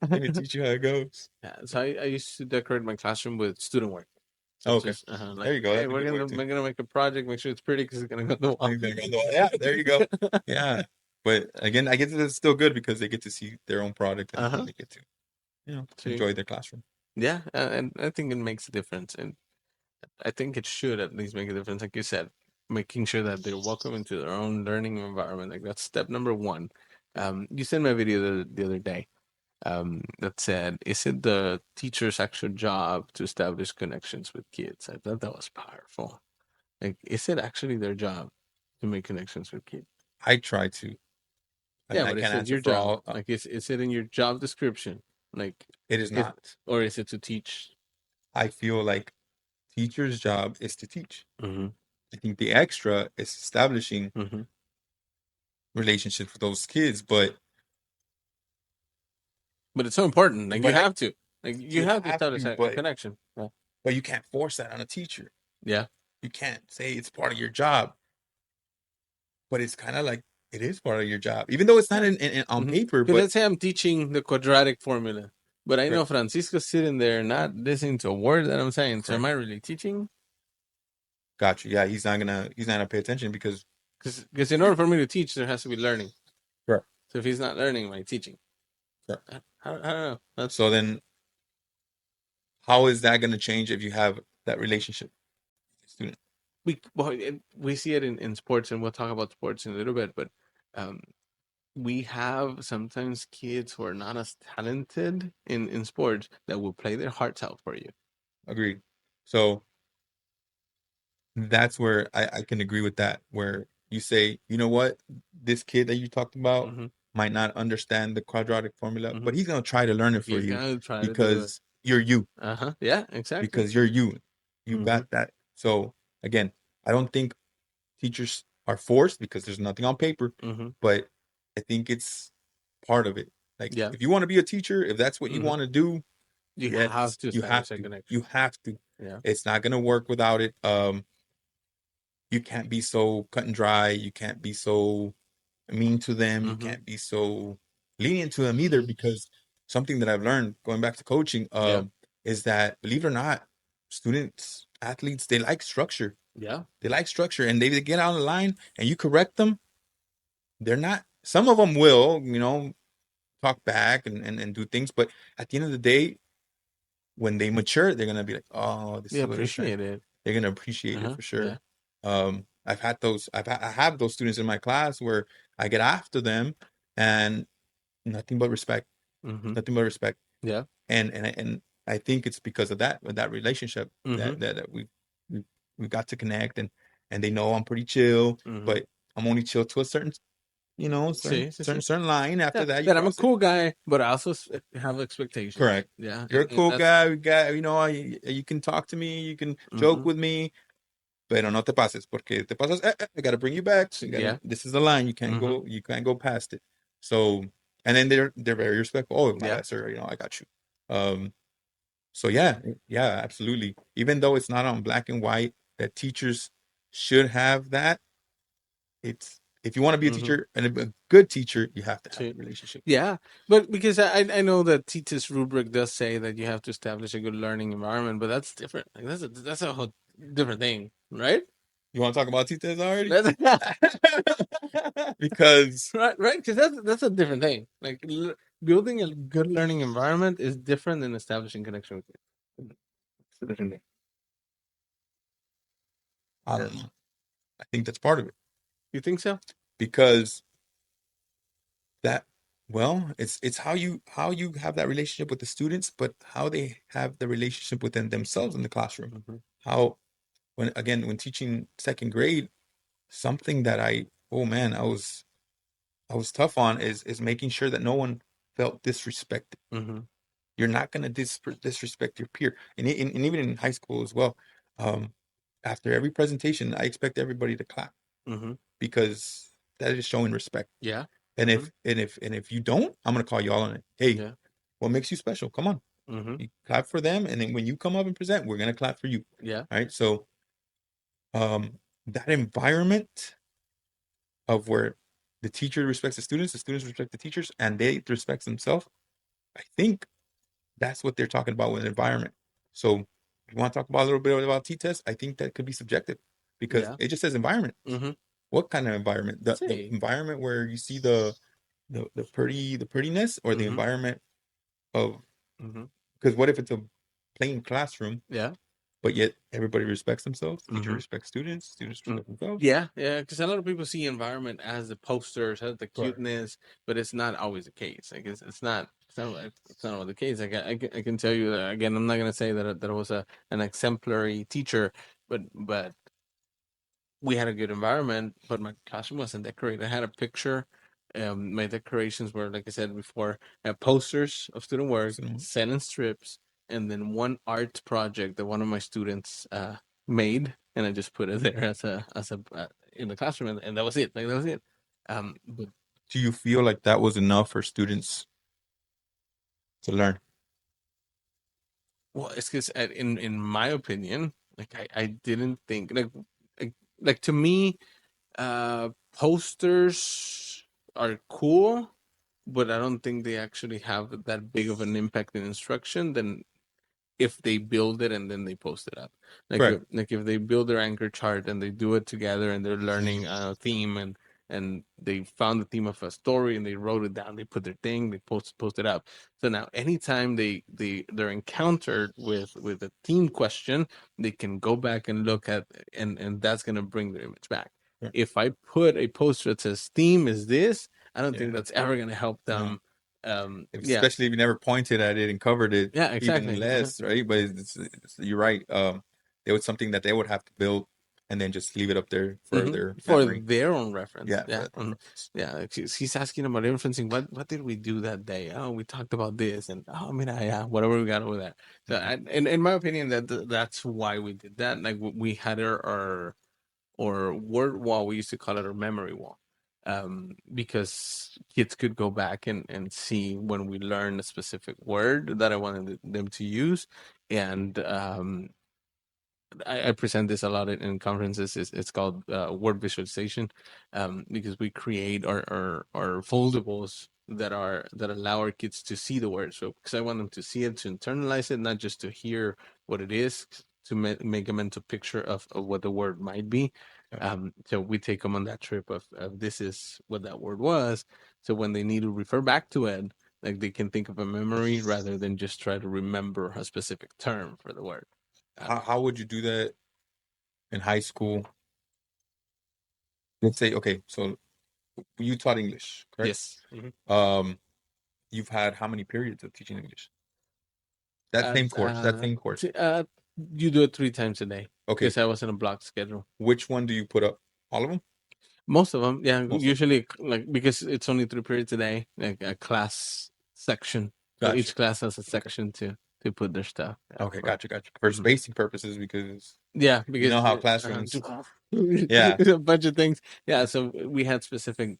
Speaker 2: Let me teach you how it goes.
Speaker 1: yeah. So I used to decorate my classroom with student work. So
Speaker 2: Oh,
Speaker 1: it's
Speaker 2: okay.
Speaker 1: just like,
Speaker 2: There you go.
Speaker 1: hey,
Speaker 2: That's a good way to.
Speaker 1: we're gonna make a project. Make sure it's pretty because it's gonna go on the wall.
Speaker 2: Yeah, there you go. Yeah. But again, I guess it's still good because they get to see their own product and
Speaker 1: Uh-huh.
Speaker 2: they get to,
Speaker 1: See,
Speaker 2: enjoy their classroom.
Speaker 1: yeah, and I think it makes a difference, and I think it should at least make a difference. Like you said, making sure that they're welcome into their own learning environment. Like that's step number one. You sent me a video the other day that said, "Is it the teacher's actual job to establish connections with kids?" I thought that was powerful. Like, is it actually their job to make connections with kids?
Speaker 2: I try to.
Speaker 1: Yeah,
Speaker 2: I
Speaker 1: but is
Speaker 2: can't
Speaker 1: it
Speaker 2: answer
Speaker 1: your
Speaker 2: for
Speaker 1: job?
Speaker 2: all.
Speaker 1: Like, is it in your job description? Like,
Speaker 2: It is
Speaker 1: is
Speaker 2: not.
Speaker 1: or is it to teach?
Speaker 2: I feel like teacher's job is to teach.
Speaker 1: Mm-hmm.
Speaker 2: I think the extra is establishing
Speaker 1: Mm-hmm.
Speaker 2: relationships with those kids, but
Speaker 1: But it's so important. Like, you
Speaker 2: but I,
Speaker 1: have to. Like, you
Speaker 2: you
Speaker 1: have to
Speaker 2: have
Speaker 1: establish
Speaker 2: to,
Speaker 1: a connection. Yeah.
Speaker 2: but you can't force that on a teacher.
Speaker 1: Yeah.
Speaker 2: You can't say it's part of your job, but it's kind of like it is part of your job, even though it's not
Speaker 1: Yeah.
Speaker 2: on
Speaker 1: Mm-hmm.
Speaker 2: paper.
Speaker 1: Because
Speaker 2: But
Speaker 1: let's say I'm teaching the quadratic formula, but I know
Speaker 2: correct,
Speaker 1: Francisco's sitting there not listening to a word that I'm saying. So am
Speaker 2: correct,
Speaker 1: I really teaching?
Speaker 2: got you. Yeah, he's not gonna pay attention because
Speaker 1: Because in order for me to teach, there has to be learning.
Speaker 2: correct,
Speaker 1: So if he's not learning, am I teaching?
Speaker 2: correct.
Speaker 1: I don't know. That's
Speaker 2: So then, how is that gonna change if you have that relationship, with the student?
Speaker 1: we see it in sports, and we'll talk about sports in a little bit. But um, we have sometimes kids who are not as talented in sports that will play their hearts out for you.
Speaker 2: Agreed. So that's where I can agree with that. Where you say, you know what, this kid that you talked about
Speaker 1: Hmm.
Speaker 2: might not understand the quadratic formula,
Speaker 1: Hmm.
Speaker 2: but he's gonna try to learn it for
Speaker 1: He's
Speaker 2: you
Speaker 1: gonna try to do it.
Speaker 2: because you're you,
Speaker 1: Uh-huh. Yeah, exactly.
Speaker 2: because you're you. You
Speaker 1: Hmm.
Speaker 2: got that. So again, I don't think teachers are forced because there's nothing on paper,
Speaker 1: Hmm.
Speaker 2: but I think it's part of it. Like
Speaker 1: Yeah.
Speaker 2: if you want to be a teacher, if that's what you
Speaker 1: Hmm.
Speaker 2: want to do,
Speaker 1: You have
Speaker 2: yes,
Speaker 1: to
Speaker 2: you have
Speaker 1: establish a
Speaker 2: to.
Speaker 1: connection.
Speaker 2: You have to.
Speaker 1: Yeah.
Speaker 2: It's not gonna work without it. you can't be so cut and dry. You can't be so mean to them. You
Speaker 1: Mm-hmm.
Speaker 2: can't be so lenient to them either, because something that I've learned going back to coaching
Speaker 1: Yeah.
Speaker 2: is that, believe it or not, students, athletes, they like structure.
Speaker 1: Yeah.
Speaker 2: They like structure, and they get out of line and you correct them. They're not, some of them will, talk back and do things, but at the end of the day, when they mature, they're gonna be like, oh, this
Speaker 1: They
Speaker 2: is what they're trying.
Speaker 1: appreciate it.
Speaker 2: They're gonna appreciate it
Speaker 1: Uh-huh.
Speaker 2: for sure.
Speaker 1: Yeah.
Speaker 2: I have those students in my class where I get after them, and nothing but respect,
Speaker 1: Mm-hmm.
Speaker 2: nothing but respect.
Speaker 1: Yeah.
Speaker 2: And I think it's because of that relationship
Speaker 1: Mm-hmm.
Speaker 2: that we we got to connect, and they know I'm pretty chill,
Speaker 1: Mm-hmm.
Speaker 2: but I'm only chill to a certain,
Speaker 1: See, see, see.
Speaker 2: certain line.
Speaker 1: Yeah,
Speaker 2: After that, you
Speaker 1: that I'm a
Speaker 2: cross it.
Speaker 1: cool guy, but I also have expectations.
Speaker 2: Correct.
Speaker 1: Yeah,
Speaker 2: You're a
Speaker 1: and
Speaker 2: cool
Speaker 1: that's.
Speaker 2: guy. We got, you can talk to me, you can joke
Speaker 1: Mm-hmm.
Speaker 2: with me, pero no te pases, porque te pasas, I gotta bring you back. You gotta,
Speaker 1: Yeah.
Speaker 2: this is the line.
Speaker 1: Mm-hmm.
Speaker 2: You can't go past it. So, and then they're very respectful. Oh, my
Speaker 1: Yeah.
Speaker 2: bad, sir. I got you. Um, so yeah, yeah, absolutely. Even though it's not on black and white, that teachers should have that. It's, if you want to be a
Speaker 1: Mm-hmm.
Speaker 2: teacher and a good teacher, you have to have
Speaker 1: See.
Speaker 2: the relationship.
Speaker 1: Yeah, but because I know that Tita's rubric does say that you have to establish a good learning environment, but that's different. Like that's a whole different thing, right?
Speaker 2: You want to talk about titas already?
Speaker 1: That's
Speaker 2: Because
Speaker 1: right, because that's a different thing. Like building a good learning environment is different than establishing connection with you. It's a different thing.
Speaker 2: I
Speaker 1: Yeah.
Speaker 2: don't know. I think that's part of it,
Speaker 1: You think so?
Speaker 2: because that, well, it's how you have that relationship with the students, but how they have the relationship within themselves in the classroom.
Speaker 1: Hmm.
Speaker 2: How, when teaching second grade, something that oh man, I was tough on is making sure that no one felt disrespected.
Speaker 1: Hmm.
Speaker 2: You're not going to disrespect your peer, and even in high school as well. Um, After every presentation, I expect everybody to clap,
Speaker 1: Hmm.
Speaker 2: because that is showing respect.
Speaker 1: Yeah.
Speaker 2: And
Speaker 1: Hmm.
Speaker 2: if you don't, I'm gonna call you all on it. Hey,
Speaker 1: Yeah.
Speaker 2: what makes you special? Come on,
Speaker 1: Hmm.
Speaker 2: you clap for them, and then when you come up and present, we're gonna clap for you.
Speaker 1: Yeah.
Speaker 2: All right. So, that environment of where the teacher respects the students respect the teachers, and they respect themselves. I think that's what they're talking about with environment. So, if you want to talk about a little bit about T-test, I think that could be subjective, because
Speaker 1: Yeah.
Speaker 2: it just says environment.
Speaker 1: Hmm.
Speaker 2: What kind of environment? The
Speaker 1: See.
Speaker 2: environment where you see the prettiness, or the
Speaker 1: Hmm.
Speaker 2: environment of,
Speaker 1: Hmm.
Speaker 2: because what if it's a plain classroom,
Speaker 1: Yeah.
Speaker 2: but yet everybody respects themselves, teacher
Speaker 1: Hmm.
Speaker 2: respects students, students respect themselves.
Speaker 1: Yeah, yeah, because a lot of people see environment as the posters, as the
Speaker 2: Correct.
Speaker 1: cuteness, but it's not always the case. Like it's not always the case. I can tell you that again. I'm not gonna say that it was an exemplary teacher, but we had a good environment, but my classroom wasn't decorated. I had a picture. My decorations were, like I said before, posters of student work,
Speaker 2: So,
Speaker 1: set in strips, and then one art project that one of my students made, and I just put it there as a in the classroom, and that was it. Like that was it. But
Speaker 2: do you feel like that was enough for students to learn?
Speaker 1: well, it's because in my opinion, like I didn't think like to me, posters are cool, but I don't think they actually have that big of an impact in instruction than if they build it and then they post it up.
Speaker 2: Correct.
Speaker 1: Like if they build their anchor chart and they do it together and they're learning a theme and they found the theme of a story and they wrote it down, they put their thing, they post it up. So now anytime they're encountered with a theme question, they can go back and look at, and that's gonna bring their image back.
Speaker 2: Yeah.
Speaker 1: If I put a poster that says theme is this, I don't think
Speaker 2: Yeah.
Speaker 1: that's ever gonna help
Speaker 2: No.
Speaker 1: them. Yeah,
Speaker 2: Especially if you never pointed at it and covered it,
Speaker 1: yeah,
Speaker 2: even
Speaker 1: exactly.
Speaker 2: less, right? But you're right. It was something that they would have to build, and then just leave it up there for
Speaker 1: Hmm.
Speaker 2: their
Speaker 1: For
Speaker 2: memory.
Speaker 1: their own reference.
Speaker 2: Yeah, for
Speaker 1: Yeah.
Speaker 2: that reference.
Speaker 1: Yeah. Like he's asking about inferencing. What did we do that day? Oh, we talked about this, and oh, I mean, yeah, whatever we got over that. So,
Speaker 2: Mhm.
Speaker 1: in my opinion, that's why we did that. Like we had our word wall. We used to call it our memory wall, because kids could go back and see when we learned a specific word that I wanted them to use, and I present this a lot in conferences. It's called word visualization, because we create our foldables that allow our kids to see the word. So because I want them to see it, to internalize it, not just to hear what it is, to make a mental picture of what the word might be.
Speaker 2: Gotcha.
Speaker 1: So we take them on that trip of this is what that word was. So when they need to refer back to it, like they can think of a memory rather than just try to remember a specific term for the word.
Speaker 2: How would you do that in high school? Let's say, okay, so you taught English, correct?
Speaker 1: Yes. Mhm.
Speaker 2: Um, you've had how many periods of teaching English? That
Speaker 1: Uh,
Speaker 2: same course, that
Speaker 1: uh,
Speaker 2: same course.
Speaker 1: you do it 3 times a day
Speaker 2: Okay,
Speaker 1: because I was in a block schedule.
Speaker 2: which one do you put up? All of them?
Speaker 1: Most of them, yeah.
Speaker 2: Most of them.
Speaker 1: Usually, like because it's only 3 periods a day, like a class section. So
Speaker 2: Gotcha.
Speaker 1: each class has a
Speaker 2: Okay.
Speaker 1: section to put their stuff. Yeah,
Speaker 2: Okay,
Speaker 1: for.
Speaker 2: gotcha, gotcha. For
Speaker 1: Mhm.
Speaker 2: spacing purposes, because
Speaker 1: Yeah,
Speaker 2: you know
Speaker 1: because
Speaker 2: how classrooms, yeah,
Speaker 1: a bunch of things. Yeah,
Speaker 2: yeah,
Speaker 1: so we had specific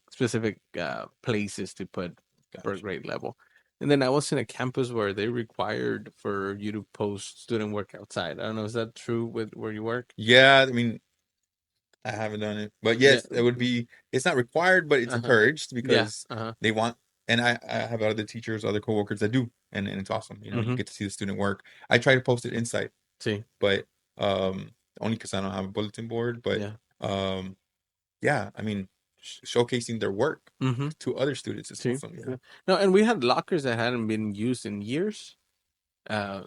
Speaker 1: places to put per
Speaker 2: gotcha.
Speaker 1: grade level. And then I was in a campus where they required for you to post student work outside. I don't know, is that true with where you work?
Speaker 2: Yeah, I mean, I haven't done it, but
Speaker 1: Yeah.
Speaker 2: yes, it would be. It's not required, but it's
Speaker 1: Uh-huh.
Speaker 2: encouraged
Speaker 1: Yeah.
Speaker 2: because
Speaker 1: Uh-huh.
Speaker 2: they want. And I have other teachers, other coworkers that do, and it's awesome. You know, you
Speaker 1: Mm-hmm.
Speaker 2: get to see the student work. I try to post it inside,
Speaker 1: See.
Speaker 2: but only because I don't have a bulletin board. But
Speaker 1: Yeah.
Speaker 2: um, yeah, I mean, showcasing their work
Speaker 1: Mm-hmm.
Speaker 2: to other students is
Speaker 1: See.
Speaker 2: awesome. Yeah,
Speaker 1: Yeah. No, and we had lockers that hadn't been used in years.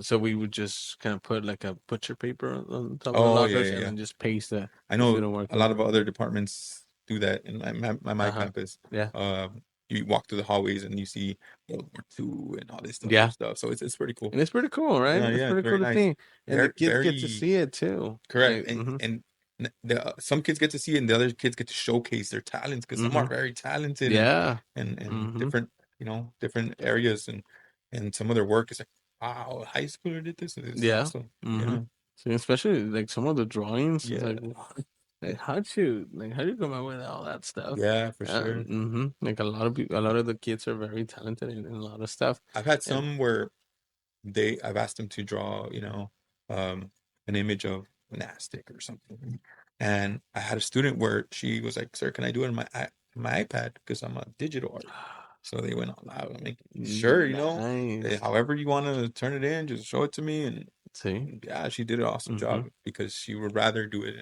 Speaker 1: So we would just kind of put like a butcher paper on top of the
Speaker 2: oh yeah,
Speaker 1: lockers
Speaker 2: yeah,
Speaker 1: and
Speaker 2: yeah.
Speaker 1: then just paste
Speaker 2: I
Speaker 1: the
Speaker 2: know
Speaker 1: student work
Speaker 2: a
Speaker 1: on
Speaker 2: lot of
Speaker 1: there.
Speaker 2: other departments do that in my
Speaker 1: Uh-huh.
Speaker 2: campus.
Speaker 1: Yeah.
Speaker 2: You walk through the hallways and you see World War II and all this other
Speaker 1: Yeah.
Speaker 2: stuff. So it's pretty cool.
Speaker 1: And it's pretty cool, right?
Speaker 2: Yeah,
Speaker 1: It's
Speaker 2: yeah, it's
Speaker 1: pretty cool
Speaker 2: very
Speaker 1: to
Speaker 2: nice.
Speaker 1: see. And the
Speaker 2: Very,
Speaker 1: kids get to
Speaker 2: very
Speaker 1: see it too.
Speaker 2: correct.
Speaker 1: Like, mm-hmm.
Speaker 2: And some kids get to see it, and the other kids get to showcase their talents because some are
Speaker 1: Mm-hmm.
Speaker 2: very talented and
Speaker 1: Yeah.
Speaker 2: and
Speaker 1: Mm-hmm.
Speaker 2: different, different areas, and some of their work is like, wow, a high schooler did this. It's
Speaker 1: Yeah.
Speaker 2: awesome.
Speaker 1: Mm-hmm.
Speaker 2: Yeah,
Speaker 1: So especially like some of the drawings, it's
Speaker 2: yeah,
Speaker 1: like, what? Like how do you come up with all that stuff?
Speaker 2: yeah, for sure.
Speaker 1: Mm-hmm. Like a lot of the kids are very talented in a lot of stuff.
Speaker 2: I've had
Speaker 1: And
Speaker 2: some where I've asked them to draw, um, an image of an Aztec or something. And I had a student where she was like, "Sir, can I do it on my iPad because I'm a digital artist?" So they went all out. I'm like, "Sure,
Speaker 1: nice.
Speaker 2: however you want to turn it in, just show it to me." And
Speaker 1: See?
Speaker 2: yeah, she did an awesome
Speaker 1: Mm-hmm.
Speaker 2: job because she would rather do it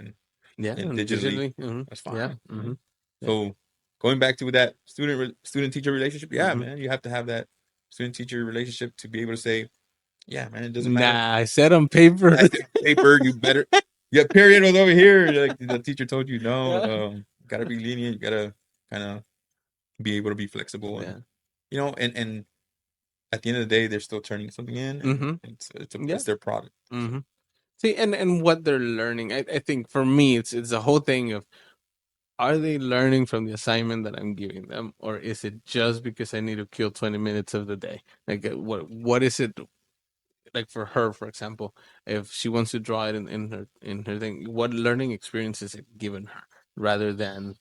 Speaker 1: Yeah,
Speaker 2: in
Speaker 1: and
Speaker 2: digitally.
Speaker 1: digitally. Mm-hmm.
Speaker 2: That's
Speaker 1: Yeah.
Speaker 2: fine. Yeah.
Speaker 1: Mm-hmm. Yeah.
Speaker 2: So going back to that student teacher relationship, yeah,
Speaker 1: Mm-hmm.
Speaker 2: man, you have to have that student teacher relationship to be able to say, yeah, man, it doesn't matter.
Speaker 1: Nah, I said on paper.
Speaker 2: I said paper, you better. Yeah, period was over here. Like the teacher told you, no,
Speaker 1: Yeah.
Speaker 2: gotta be lenient. You gotta kind of be able to be flexible, and
Speaker 1: Yeah.
Speaker 2: and at the end of the day, they're still turning something in, and
Speaker 1: Mm-hmm. Yeah.
Speaker 2: it's their product. So
Speaker 1: Mm-hmm. See, and what they're learning, I think for me, it's the whole thing of are they learning from the assignment that I'm giving them, or is it just because I need to kill 20 minutes of the day? Like, what is it like for her, for example, if she wants to draw it in her thing, what learning experience is it given her, rather than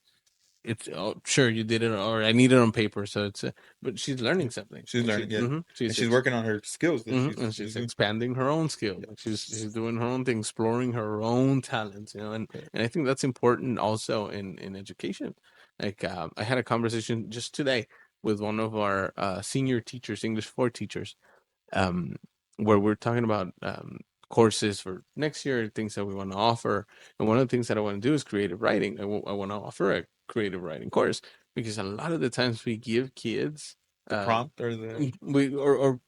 Speaker 1: it's oh, sure you did it or I need it on paper, so it's but she's
Speaker 2: yeah,
Speaker 1: learning something.
Speaker 2: she's
Speaker 1: Like she,
Speaker 2: learning, yeah,
Speaker 1: mm-hmm,
Speaker 2: and she's working on her skills that
Speaker 1: and
Speaker 2: she's
Speaker 1: she's
Speaker 2: doing.
Speaker 1: expanding her own skill.
Speaker 2: Yeah,
Speaker 1: Like she's doing her own thing, exploring her own talents, and I think that's important also in education. Like I had a conversation just today with one of our senior teachers, English 4 teachers, um, where we're talking about courses for next year, things that we want to offer. And one of the things that I want to do is creative writing. I want to offer a creative writing course because a lot of the times we give kids
Speaker 2: the
Speaker 1: uh,
Speaker 2: prompt or the
Speaker 1: we or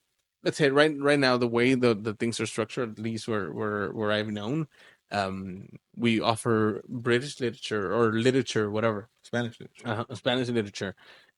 Speaker 1: let's say right now the way the things are structured, at least where I've known, we offer British literature or literature, whatever,
Speaker 2: Spanish literature.
Speaker 1: Spanish literature,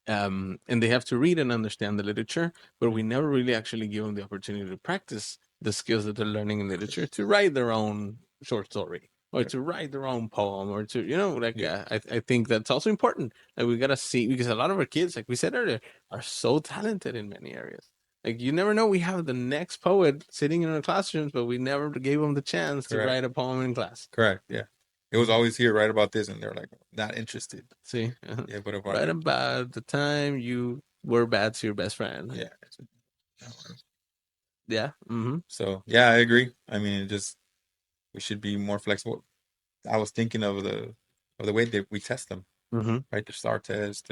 Speaker 1: and they have to read and understand the literature, but
Speaker 2: Mm,
Speaker 1: we never really actually give them the opportunity to practice the skills that they're learning in literature to write their own short story or
Speaker 2: okay.
Speaker 1: to write their own poem or to like
Speaker 2: Yeah,
Speaker 1: I think that's also important. Like we gotta see because a lot of our kids, like we said earlier, are so talented in many areas. Like you never know, we have the next poet sitting in our classrooms, but we never gave them the chance to
Speaker 2: correct,
Speaker 1: write a poem in class.
Speaker 2: correct. Yeah, it was
Speaker 1: Mhm.
Speaker 2: always here, right about this, and they're like not interested.
Speaker 1: See,
Speaker 2: Yeah, but about
Speaker 1: right
Speaker 2: it,
Speaker 1: about the time you were bad to your best friend.
Speaker 2: yeah.
Speaker 1: Yeah. Mm-hmm.
Speaker 2: So yeah, I agree. I mean, it just we should be more flexible. I was thinking of the way that we test them,
Speaker 1: Mm-hmm.
Speaker 2: right? The STAR test,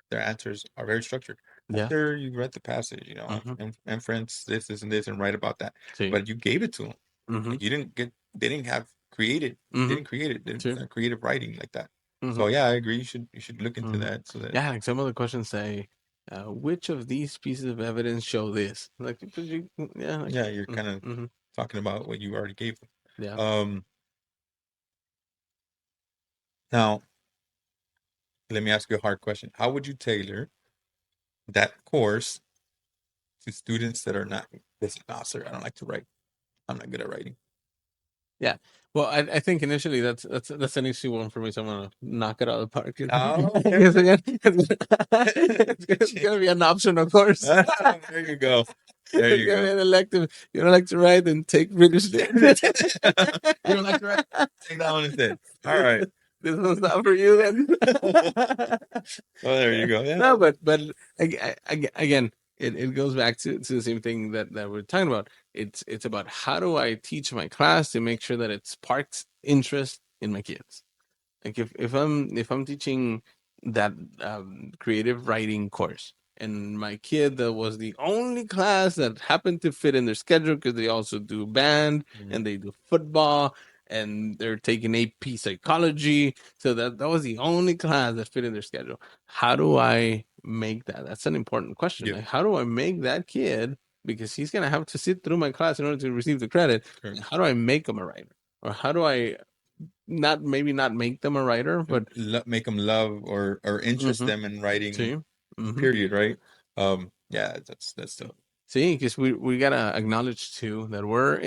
Speaker 2: their answers are very structured.
Speaker 1: Yeah.
Speaker 2: After you read the passage,
Speaker 1: Mm-hmm.
Speaker 2: inference, this, and this, and write about that.
Speaker 1: See.
Speaker 2: But you gave it to them.
Speaker 1: Mm-hmm.
Speaker 2: Like you didn't get, they didn't have created, they
Speaker 1: Mm-hmm.
Speaker 2: didn't create it,
Speaker 1: See.
Speaker 2: creative writing like that.
Speaker 1: Mm-hmm.
Speaker 2: So yeah, I agree. You should look into
Speaker 1: Mm-hmm.
Speaker 2: that so that
Speaker 1: Yeah, like some of the questions say, which of these pieces of evidence show this? Like, yeah, like,
Speaker 2: yeah, you're kind of
Speaker 1: mm-hmm.
Speaker 2: talking about what you already gave them.
Speaker 1: Yeah.
Speaker 2: Now let me ask you a hard question. How would you tailor that course to students that are not, listen, no, sir, I don't like to write. I'm not good at writing.
Speaker 1: Yeah. Well, I think initially that's an easy one for me. So I'm gonna knock it out of the park.
Speaker 2: Oh,
Speaker 1: Because again, it's gonna be an optional course.
Speaker 2: there you go. There
Speaker 1: It's
Speaker 2: you
Speaker 1: gonna be
Speaker 2: go.
Speaker 1: an elective. You don't like to write, then take real estate.
Speaker 2: You don't like to write? Take that one instead. All right.
Speaker 1: This one's not for you then.
Speaker 2: Oh, there you go. Yeah.
Speaker 1: No, but again, it goes back to the same thing that we're talking about. It's about how do I teach my class to make sure that it sparks interest in my kids. Like if I'm teaching that creative writing course, and my kid that was the only class that happened to fit in their schedule because they also do band and they do football and they're taking AP psychology, so that was the only class that fit in their schedule. How do I make that? That's an important question.
Speaker 2: Yeah.
Speaker 1: Like, how do I make that kid, because he's gonna have to sit through my class in order to receive the credit?
Speaker 2: Correct.
Speaker 1: How do I make him a writer? Or how do I not make them a writer, but
Speaker 2: Make them love or interest
Speaker 1: mm-hmm.
Speaker 2: them in writing.
Speaker 1: See, mm-hmm.
Speaker 2: Period. Right. Yeah. That's tough.
Speaker 1: See, because we gotta acknowledge too that we're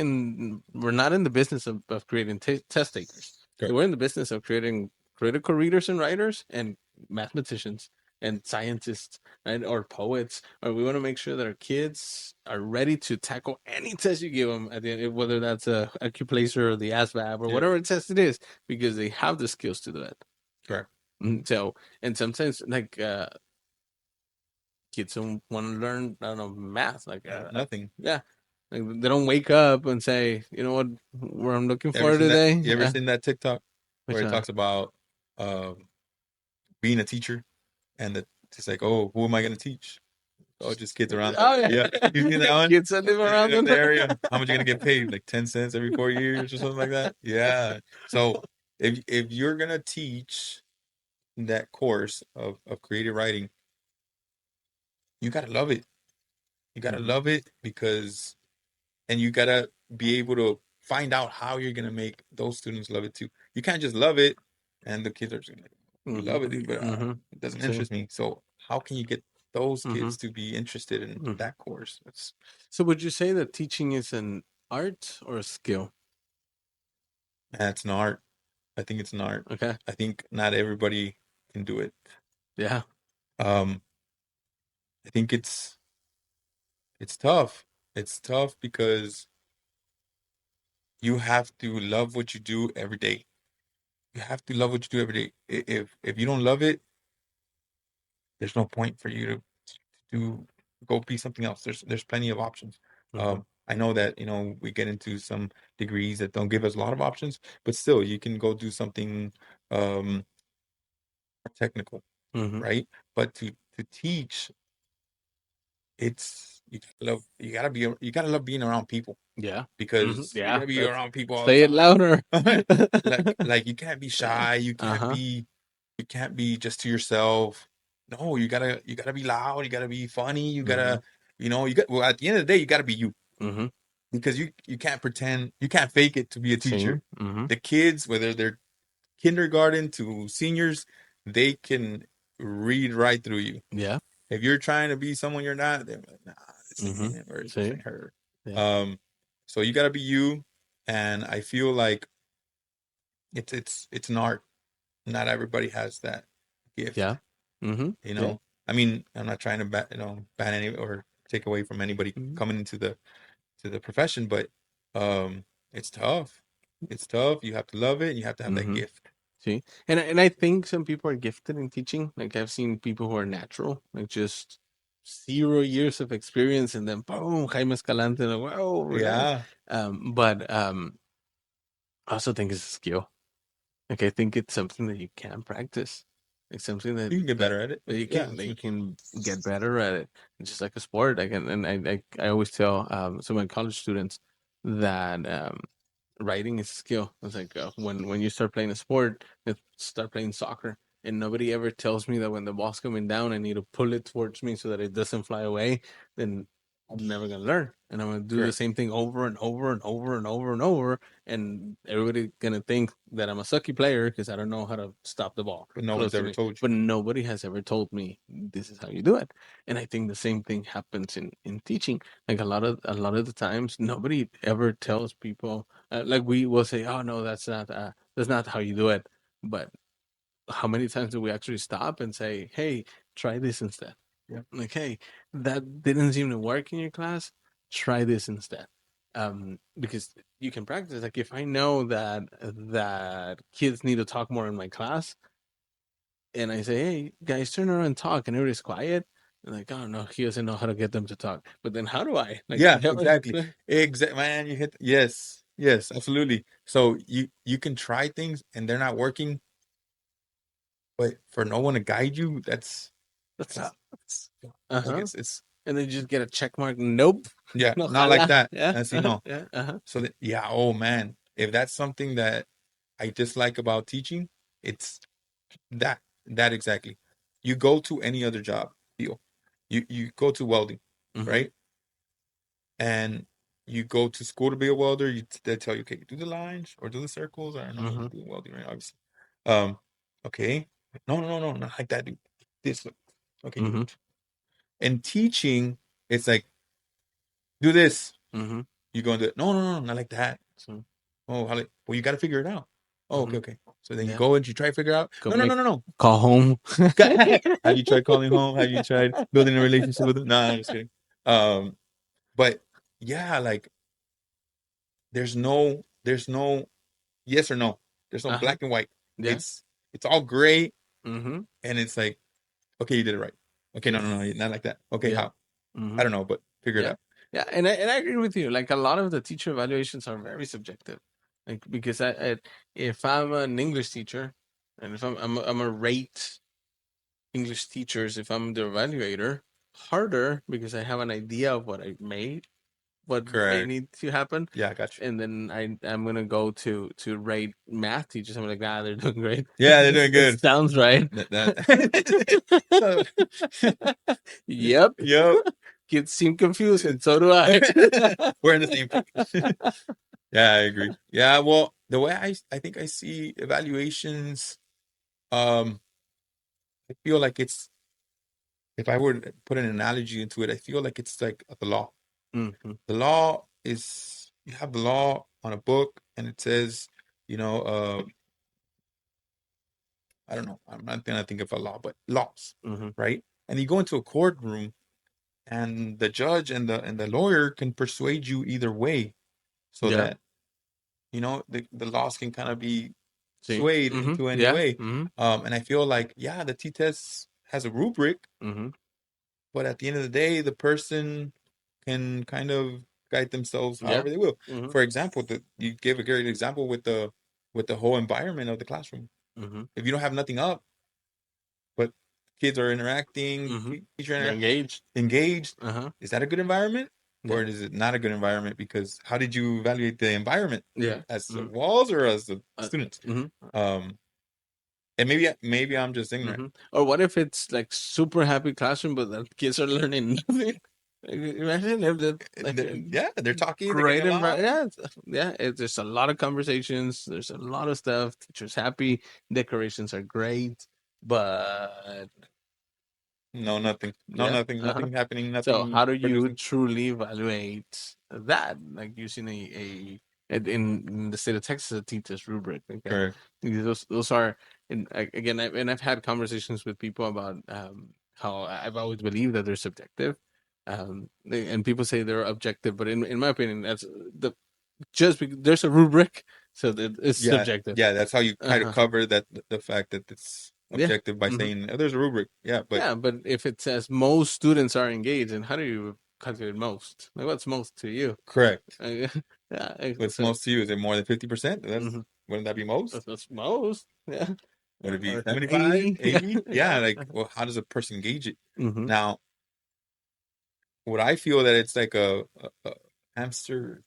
Speaker 1: not in the business of creating test takers.
Speaker 2: Correct.
Speaker 1: We're in the business of creating critical readers and writers and mathematicians and scientists, right, or poets. Or we want to make sure that our kids are ready to tackle any test you give them at the end, whether that's a Acuplacer or the ASVAB or
Speaker 2: Yeah.
Speaker 1: whatever test it is, because they have the skills to do that.
Speaker 2: Correct.
Speaker 1: So, and sometimes like kids don't want to learn, I don't know, math. Like
Speaker 2: Nothing.
Speaker 1: yeah, like they don't wake up and say, you know what I'm looking for today.
Speaker 2: You ever
Speaker 1: Yeah.
Speaker 2: seen that TikTok
Speaker 1: Which
Speaker 2: where it
Speaker 1: one?
Speaker 2: talks about being a teacher and it's like, oh, who am I going to teach? Oh, just kids around.
Speaker 1: Oh yeah,
Speaker 2: Yeah. You seen that one?
Speaker 1: kids that live around
Speaker 2: In
Speaker 1: them.
Speaker 2: the area. How much are you gonna get paid? Like 10 cents every 4 years or something like that? Yeah. So if you're gonna teach that course of creative writing, you gotta love it. You gotta
Speaker 1: Mhm.
Speaker 2: love it because and you gotta be able to find out how you're gonna make those students love it too. You can't just love it and the kids are just like, love it, but it doesn't
Speaker 1: See.
Speaker 2: interest me. So how can you get those
Speaker 1: Mhm.
Speaker 2: kids to be interested in
Speaker 1: Mhm.
Speaker 2: that course?
Speaker 1: So would you say that teaching is an art or a skill?
Speaker 2: That's an art. I think it's an art.
Speaker 1: Okay.
Speaker 2: I think not everybody can do it.
Speaker 1: Yeah.
Speaker 2: Um, I think it's tough. It's tough because you have to love what you do every day. You have to love what you do every day. If you don't love it, there's no point for you to go be something else. There's plenty of options.
Speaker 1: Mm-hmm.
Speaker 2: I know that we get into some degrees that don't give us a lot of options, but still you can go do something more technical,
Speaker 1: Mm-hmm.
Speaker 2: right? But to teach, it's you gotta love being around people
Speaker 1: Yeah.
Speaker 2: because you're
Speaker 1: Yeah.
Speaker 2: gonna be around people all the
Speaker 1: Say it
Speaker 2: time.
Speaker 1: louder.
Speaker 2: Like you can't be shy,
Speaker 1: Uh-huh.
Speaker 2: you can't be just to yourself. No, you gotta be loud, you gotta be funny, you
Speaker 1: Mm-hmm.
Speaker 2: gotta you got well at the end of the day you gotta be you
Speaker 1: Mm-hmm.
Speaker 2: because you can't pretend, you can't fake it to be a
Speaker 1: See.
Speaker 2: teacher.
Speaker 1: Mm-hmm.
Speaker 2: The kids, whether they're kindergarten to seniors, they can read right through you.
Speaker 1: Yeah.
Speaker 2: If you're trying to be someone you're not, they're like, nah, this ain't
Speaker 1: Mm-hmm.
Speaker 2: him or this
Speaker 1: See.
Speaker 2: ain't her.
Speaker 1: Yeah.
Speaker 2: Um, so you gotta be you, and I feel like it's an art. Not everybody has that gift.
Speaker 1: Yeah. Mm-hmm.
Speaker 2: You
Speaker 1: Yeah.
Speaker 2: know, I mean, I'm not trying to ban any or take away from anybody
Speaker 1: Mm-hmm.
Speaker 2: coming into the profession, but it's tough. It's tough. You have to love it, and you have to have that
Speaker 1: Mm-hmm.
Speaker 2: gift.
Speaker 1: See, and I think some people are gifted in teaching. Like I've seen people who are natural, like just 0 years of experience, and then boom, Jaime Escalante, like, wow, overnight.
Speaker 2: Yeah.
Speaker 1: But I also think it's a skill. Like I think it's something that you can practice. It's something
Speaker 2: You can get
Speaker 1: that
Speaker 2: better at it.
Speaker 1: that
Speaker 2: Yeah,
Speaker 1: you can get better at it. It's just like a sport. Like and I always tell some of my college students that writing is a skill. It's like when you start playing a sport, you start playing soccer, and nobody ever tells me that when the ball's coming down, I need to pull it towards me so that it doesn't fly away. Then I'm never gonna learn, and I'm gonna do the
Speaker 2: correct.
Speaker 1: same thing over and over and over and over and over, and everybody gonna think that I'm a sucky player because I don't know how to stop the ball
Speaker 2: But no
Speaker 1: close
Speaker 2: one's
Speaker 1: to
Speaker 2: ever
Speaker 1: me.
Speaker 2: told you.
Speaker 1: But nobody has ever told me this is how you do it, and I think the same thing happens in teaching. Like a lot of the times, nobody ever tells people like we will say, "Oh no, that's not how you do it." But how many times do we actually stop and say, "Hey, try this instead"?
Speaker 2: Yeah.
Speaker 1: Like, "Hey, that didn't seem to work in your class. Try this instead." Because you can practice. Like, if I know that kids need to talk more in my class, and I say, "Hey, guys, turn around and talk," and everybody's quiet. And like, oh no, he doesn't know how to get them to talk. But then how do I? Like,
Speaker 2: Yeah, exactly. Man, you hit yes, yes, absolutely. So you can try things and they're not working, but for no one to guide you,
Speaker 1: that's
Speaker 2: that's,
Speaker 1: how.
Speaker 2: that's like
Speaker 1: Uh-huh.
Speaker 2: it's
Speaker 1: And then you just get a check mark. Nope.
Speaker 2: yeah,
Speaker 1: No
Speaker 2: not like
Speaker 1: jala.
Speaker 2: that.
Speaker 1: Yeah.
Speaker 2: And see,
Speaker 1: Uh-huh.
Speaker 2: no.
Speaker 1: Yeah. Uh-huh.
Speaker 2: So that, yeah, oh man, if that's something that I dislike about teaching, it's that that exactly. You go to any other job, feel you go to welding,
Speaker 1: Mm-hmm.
Speaker 2: right? And you go to school to be a welder. They tell you, okay, do the lines or do the circles. I don't know,
Speaker 1: Mm-hmm.
Speaker 2: you do welding, right? Obviously. Um, okay. No, not like that, dude. This look. Okay, do
Speaker 1: Mm-hmm.
Speaker 2: it. And teaching, it's like, do this.
Speaker 1: Mm-hmm.
Speaker 2: You go and do it. No, not like that.
Speaker 1: So,
Speaker 2: Oh, well, you got to figure it out. Oh,
Speaker 1: mm-hmm.
Speaker 2: okay. So then you
Speaker 1: Yeah.
Speaker 2: go and you try to figure out.
Speaker 1: Go
Speaker 2: No,
Speaker 1: make
Speaker 2: no.
Speaker 1: call home.
Speaker 2: Have you tried calling home? Have you tried building a relationship with them? No, I'm just kidding. Um, but yeah, like there's no yes or no. There's no
Speaker 1: Uh-huh.
Speaker 2: black and white.
Speaker 1: Yeah.
Speaker 2: It's all gray,
Speaker 1: Mm-hmm.
Speaker 2: and it's like, okay, you did it right. Okay,
Speaker 1: Yeah.
Speaker 2: no, not like that. Okay,
Speaker 1: Yeah.
Speaker 2: how?
Speaker 1: Mm-hmm.
Speaker 2: I don't know, but figure it
Speaker 1: Yeah.
Speaker 2: out.
Speaker 1: Yeah. And I agree with you. Like a lot of the teacher evaluations are very subjective. Like because if I'm an English teacher and if I'm a rate English teachers if I'm the evaluator harder because I have an idea of what may
Speaker 2: Correct.
Speaker 1: need to happen,
Speaker 2: Yeah, I got you.
Speaker 1: and then I'm gonna go to rate math teachers. I'm like, they're doing great.
Speaker 2: Yeah, they're doing
Speaker 1: It
Speaker 2: good.
Speaker 1: sounds right.
Speaker 2: That so
Speaker 1: Yep,
Speaker 2: yep.
Speaker 1: kids seem confused, and so do I.
Speaker 2: We're in the same page. Yeah, I agree. Yeah, well, the way I think I see evaluations, um, I feel like it's if I were to put an analogy into it, I feel like it's like the law.
Speaker 1: Hmm.
Speaker 2: The law is you have the law on a book and it says, you know, I don't know, I'm not gonna think of a law, but laws,
Speaker 1: Hmm.
Speaker 2: right? And you go into a courtroom and the judge and the lawyer can persuade you either way so
Speaker 1: Yeah.
Speaker 2: that the laws can kind of be
Speaker 1: See.
Speaker 2: swayed
Speaker 1: Hmm.
Speaker 2: into any
Speaker 1: Yeah.
Speaker 2: way.
Speaker 1: Hmm.
Speaker 2: And I feel like, yeah, the T-test has a rubric,
Speaker 1: Hmm.
Speaker 2: but at the end of the day, the person can kind of guide themselves
Speaker 1: Yeah.
Speaker 2: however they will.
Speaker 1: Hmm.
Speaker 2: For example, you gave a great example with the whole environment of the classroom.
Speaker 1: Hmm.
Speaker 2: If you don't have nothing up, but kids are interacting,
Speaker 1: Hmm.
Speaker 2: teacher
Speaker 1: They're engaged.
Speaker 2: engaged,
Speaker 1: Uh huh.
Speaker 2: is that a good environment? Or
Speaker 1: Yeah.
Speaker 2: is it not a good environment? Because how did you evaluate the environment
Speaker 1: Yeah.
Speaker 2: as the
Speaker 1: Hmm.
Speaker 2: walls or as the students?
Speaker 1: Hmm.
Speaker 2: Um, and maybe I'm just ignorant.
Speaker 1: Or what if it's like super happy classroom, but the kids are learning nothing? Like, imagine if the like a
Speaker 2: Yeah, they're talking, they're getting
Speaker 1: great
Speaker 2: along.
Speaker 1: environment. There's a lot of conversations. There's a lot of stuff. Teachers happy. Decorations are great, but
Speaker 2: No, nothing. No,
Speaker 1: yeah.
Speaker 2: nothing.
Speaker 1: Uh-huh.
Speaker 2: Nothing happening.
Speaker 1: So
Speaker 2: Nothing
Speaker 1: how do you
Speaker 2: producing.
Speaker 1: truly evaluate that? Like using in the state of Texas, a TTS rubric. Okay,
Speaker 2: Correct.
Speaker 1: those are and again, I've had conversations with people about how I've always believed that they're subjective, and people say they're objective, but in my opinion, that's the just because there's a rubric, so that it's
Speaker 2: Yeah,
Speaker 1: subjective.
Speaker 2: yeah. That's how you kind of
Speaker 1: Uh-huh.
Speaker 2: cover that the fact that it's
Speaker 1: Yeah.
Speaker 2: objective by
Speaker 1: Hmm.
Speaker 2: saying, oh, there's a rubric. Yeah, but
Speaker 1: Yeah, but if it says most students are engaged, and how do you calculate most? Like, what's most to you?
Speaker 2: Correct.
Speaker 1: Yeah,
Speaker 2: What's
Speaker 1: so
Speaker 2: most to you? Is it more than 50%? That's
Speaker 1: mhm,
Speaker 2: wouldn't that be most?
Speaker 1: that's most. Yeah,
Speaker 2: Would it be
Speaker 1: or
Speaker 2: 75,
Speaker 1: 80. Yeah,
Speaker 2: 80? Yeah,
Speaker 1: yeah.
Speaker 2: like, well, how does a person gauge it?
Speaker 1: Mm-hmm.
Speaker 2: Now, what I feel that it's like a hamster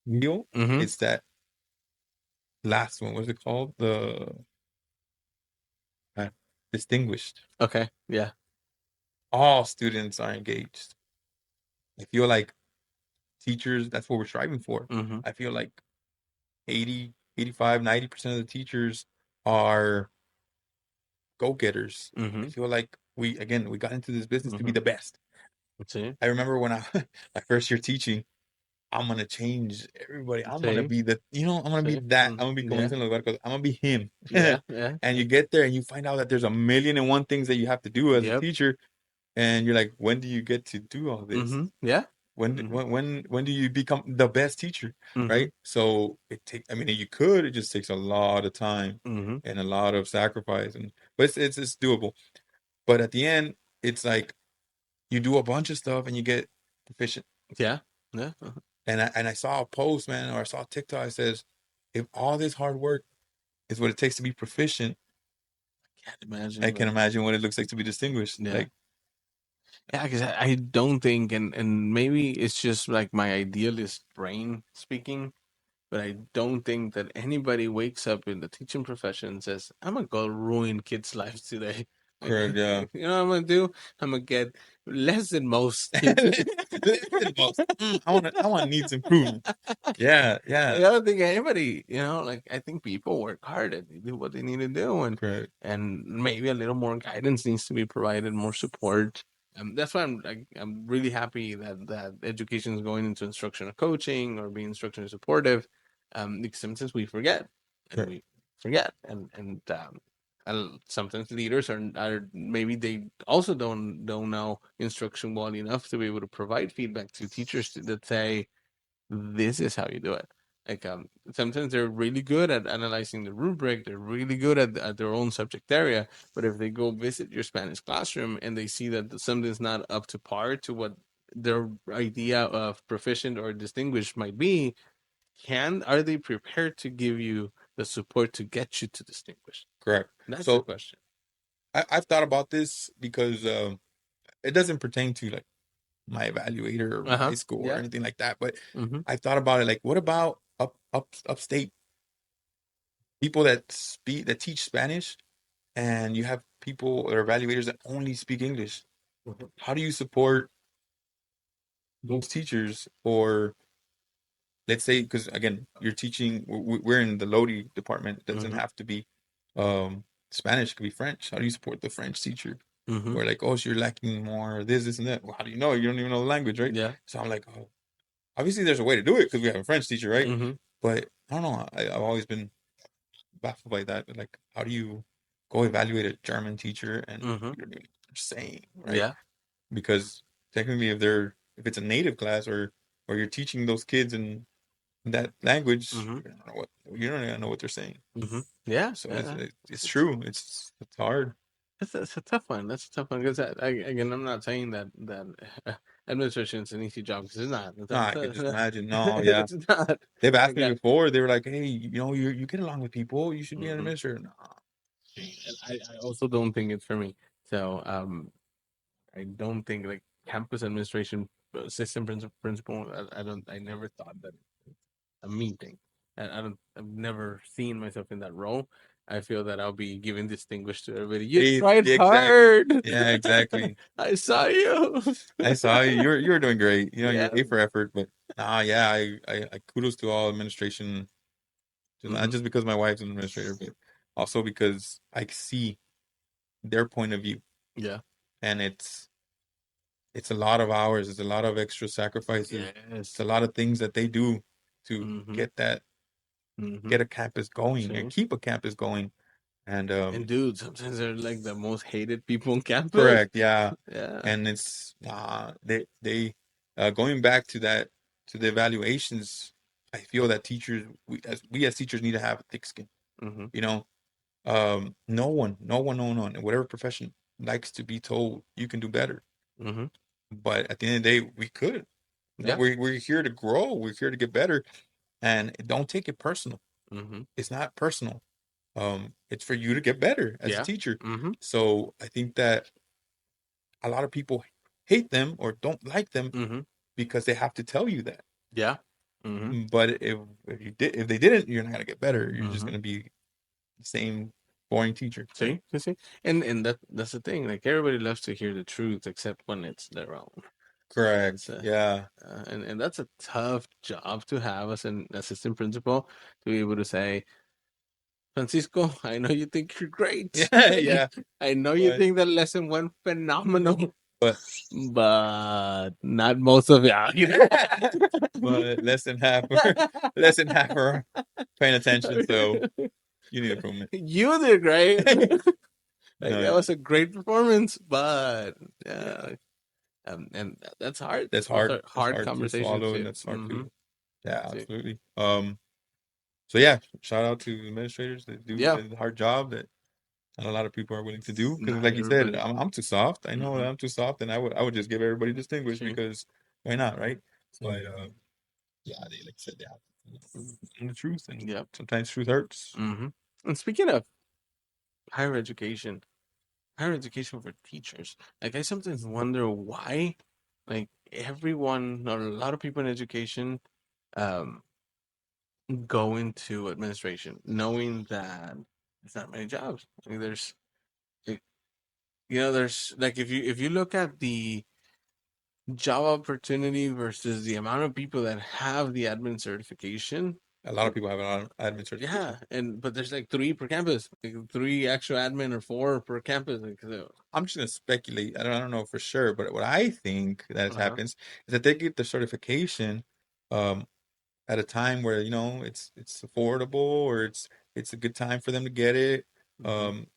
Speaker 2: wheel.
Speaker 1: Mm-hmm.
Speaker 2: It's that last one. What's it called? The uh, distinguished.
Speaker 1: Okay. Yeah.
Speaker 2: All students are engaged. I feel like teachers, that's what we're striving for.
Speaker 1: Mm-hmm.
Speaker 2: I feel like 80, 85, 90% of the teachers are go-getters. I
Speaker 1: Mm-hmm.
Speaker 2: feel like we got into this business to be
Speaker 1: Mm-hmm.
Speaker 2: the best.
Speaker 1: See.
Speaker 2: I remember when I my first year teaching, I'm gonna change everybody. I'm gonna
Speaker 1: See.
Speaker 2: be I'm gonna be
Speaker 1: See.
Speaker 2: that. I'm
Speaker 1: Mm-hmm.
Speaker 2: gonna be
Speaker 1: Yeah.
Speaker 2: convincing los barcos. I'm gonna be him.
Speaker 1: Yeah. Yeah.
Speaker 2: And
Speaker 1: Yeah.
Speaker 2: you get there and you find out that there's a million and one things that you have to do as a
Speaker 1: Yep.
Speaker 2: teacher, and you're like, when do you get to do all this?
Speaker 1: Mm-hmm. Yeah.
Speaker 2: When
Speaker 1: Mm-hmm.
Speaker 2: when do you become the best teacher,
Speaker 1: Mm-hmm.
Speaker 2: right? So I mean, you could. It just takes a lot of time
Speaker 1: Mm-hmm.
Speaker 2: and a lot of sacrifice, and but it's doable. But at the end, it's like you do a bunch of stuff and you get proficient.
Speaker 1: Yeah. Yeah. Uh-huh.
Speaker 2: And I saw a post, man, or I saw a TikTok that says, if all this hard work is what it takes to be proficient,
Speaker 1: Can't imagine.
Speaker 2: I
Speaker 1: But
Speaker 2: can imagine what it looks like to be distinguished.
Speaker 1: yeah.
Speaker 2: Like,
Speaker 1: Yeah, because I don't think, and maybe it's just like my idealist brain speaking, but I don't think that anybody wakes up in the teaching profession and says, "I'm gonna go ruin kids' lives today." Like,
Speaker 2: correct, yeah.
Speaker 1: you know what I'm gonna do? I'm gonna get less than most kids.
Speaker 2: Listen, boss. I want needs improvement. Yeah,
Speaker 1: I
Speaker 2: yeah,
Speaker 1: don't think anybody, like I think people work hard and they do what they need to do,
Speaker 2: correct,
Speaker 1: and maybe a little more guidance needs to be provided, more support. That's why I'm really happy that education is going into instructional coaching or being instructionally supportive, because sometimes we forget and
Speaker 2: correct,
Speaker 1: we forget and sometimes leaders are maybe they also don't know instruction well enough to be able to provide feedback to teachers that say this is how you do it. Like sometimes they're really good at analyzing the rubric, they're really good at their own subject area, but if they go visit your Spanish classroom and they see that something's not up to par to what their idea of proficient or distinguished might be, can are they prepared to give you the support to get you to distinguished?
Speaker 2: correct.
Speaker 1: That's the
Speaker 2: So
Speaker 1: question.
Speaker 2: I've thought about this because it doesn't pertain to like my evaluator or my
Speaker 1: Uh-huh.
Speaker 2: high school or
Speaker 1: Yeah.
Speaker 2: anything like that. But
Speaker 1: Mm-hmm.
Speaker 2: I've thought about it like, what about upstate people that teach Spanish, and you have people or evaluators that only speak English?
Speaker 1: Mm-hmm.
Speaker 2: How do you support those teachers? Or let's say, because again, you're teaching, we're in the Lodi department. It doesn't
Speaker 1: Mm-hmm.
Speaker 2: have to be um, Spanish, it could be French. How do you support the French teacher?
Speaker 1: Mm-hmm.
Speaker 2: Or like, oh, so you're lacking more this, and that. Well, how do you know? You don't even know the language, right?
Speaker 1: Yeah.
Speaker 2: So I'm like, oh, obviously there's a way to do it because we have a French teacher, right?
Speaker 1: Mm-hmm.
Speaker 2: But I don't know. I've always been baffled by that. Like, how do you go evaluate a German teacher and
Speaker 1: Mm-hmm.
Speaker 2: you don't even know what they're saying, right?
Speaker 1: Yeah.
Speaker 2: Because technically, if it's a native class or you're teaching those kids in that language,
Speaker 1: Mm-hmm.
Speaker 2: you don't even know what they're saying.
Speaker 1: Mm-hmm. Yeah.
Speaker 2: So
Speaker 1: Yeah.
Speaker 2: it's true. It's hard.
Speaker 1: That's a tough one. That's a tough one because again, I'm not saying that administration is an easy job because it's not.
Speaker 2: No, I could just imagine. No, yeah.
Speaker 1: It's not.
Speaker 2: They've
Speaker 1: I
Speaker 2: asked me
Speaker 1: got.
Speaker 2: before. They were like, "Hey, you get along with people. You should be an
Speaker 1: Mhm.
Speaker 2: administrator." No,
Speaker 1: And I also don't think it's for me. So I don't think like campus administration system principal. I don't. I never thought that a me thing. And I don't. I've never seen myself in that role. I feel that I'll be giving distinguished to everybody. You tried
Speaker 2: exactly.
Speaker 1: hard.
Speaker 2: Yeah, exactly.
Speaker 1: I saw you.
Speaker 2: I saw you. You're doing great. You're
Speaker 1: Yeah.
Speaker 2: A for effort. But nah, yeah, I kudos to all administration. Not
Speaker 1: Hmm.
Speaker 2: just because my wife's an administrator, but also because I see their point of view,
Speaker 1: Yeah.
Speaker 2: and it's a lot of hours. It's a lot of extra sacrifices. It's
Speaker 1: Yes.
Speaker 2: a lot of things that they do to
Speaker 1: Mm-hmm.
Speaker 2: get that
Speaker 1: Mm-hmm.
Speaker 2: get a campus going and
Speaker 1: See?
Speaker 2: keep a campus going. And
Speaker 1: And dude, sometimes they're like the most hated people on campus.
Speaker 2: correct, yeah.
Speaker 1: Yeah.
Speaker 2: And it's they going back to that to the evaluations. I feel that teachers we as teachers need to have thick skin.
Speaker 1: Mm-hmm.
Speaker 2: You know, no one, in whatever profession likes to be told you can do better.
Speaker 1: Mm-hmm.
Speaker 2: but at the end of the day, we could. You know,
Speaker 1: Yeah.
Speaker 2: we're here to grow. We're here to get better, and don't take it personal.
Speaker 1: Mm-hmm.
Speaker 2: It's not personal. It's for you to get better as a
Speaker 1: Yeah.
Speaker 2: teacher.
Speaker 1: Mm-hmm.
Speaker 2: So I think that a lot of people hate them or don't like them
Speaker 1: Mm-hmm.
Speaker 2: because they have to tell you that.
Speaker 1: Yeah. Mm-hmm.
Speaker 2: But if they didn't, you're not gonna get better. You're just
Speaker 1: Mm-hmm.
Speaker 2: gonna be the same boring teacher, right?
Speaker 1: See, and that's the thing. Like everybody loves to hear the truth, except when it's their own. It's
Speaker 2: Correct. Yeah.
Speaker 1: and that's a tough job to have as an assistant principal to be able to say, Francisco, I know you think you're great.
Speaker 2: Yeah. Yeah.
Speaker 1: I know you
Speaker 2: But
Speaker 1: think that lesson went phenomenal,
Speaker 2: but
Speaker 1: but not most of it.
Speaker 2: but less than half are paying attention. So you need improvement.
Speaker 1: You did great. Like that
Speaker 2: No,
Speaker 1: was a great performance, but
Speaker 2: yeah,
Speaker 1: and that's hard.
Speaker 2: that's
Speaker 1: Those
Speaker 2: hard.
Speaker 1: are
Speaker 2: That's
Speaker 1: hard
Speaker 2: hard to
Speaker 1: conversations
Speaker 2: swallow, and
Speaker 1: too.
Speaker 2: that's hard
Speaker 1: Mm-hmm.
Speaker 2: to. Yeah,
Speaker 1: See,
Speaker 2: absolutely. So yeah, shout out to administrators that do
Speaker 1: yeah,
Speaker 2: the hard job that not a lot of people are willing to do. Because
Speaker 1: not
Speaker 2: like you said,
Speaker 1: everybody.
Speaker 2: I'm too soft. I know
Speaker 1: Mm-hmm.
Speaker 2: that I'm too soft, and I would just give everybody distinguished
Speaker 1: See,
Speaker 2: because why not, right? But yeah, they like I said, they have the truth, and
Speaker 1: yep.
Speaker 2: sometimes truth hurts.
Speaker 1: Mm-hmm. And speaking of higher education, higher education for teachers, like I sometimes wonder why, like everyone or a lot of people in education, um, go into administration knowing that there's not many jobs. Like there's, like, there's like if you look at the job opportunity versus the amount of people that have the admin certification.
Speaker 2: A lot of people have an admin
Speaker 1: Yeah,
Speaker 2: certification.
Speaker 1: and but there's like three per campus, like three extra admin or four per campus. Like, so,
Speaker 2: I'm just gonna speculate. I don't know for sure, but what I think that
Speaker 1: uh-huh,
Speaker 2: happens is that they get the certification um, at a time where it's affordable or it's a good time for them to get it.
Speaker 1: mm-hmm,
Speaker 2: Um,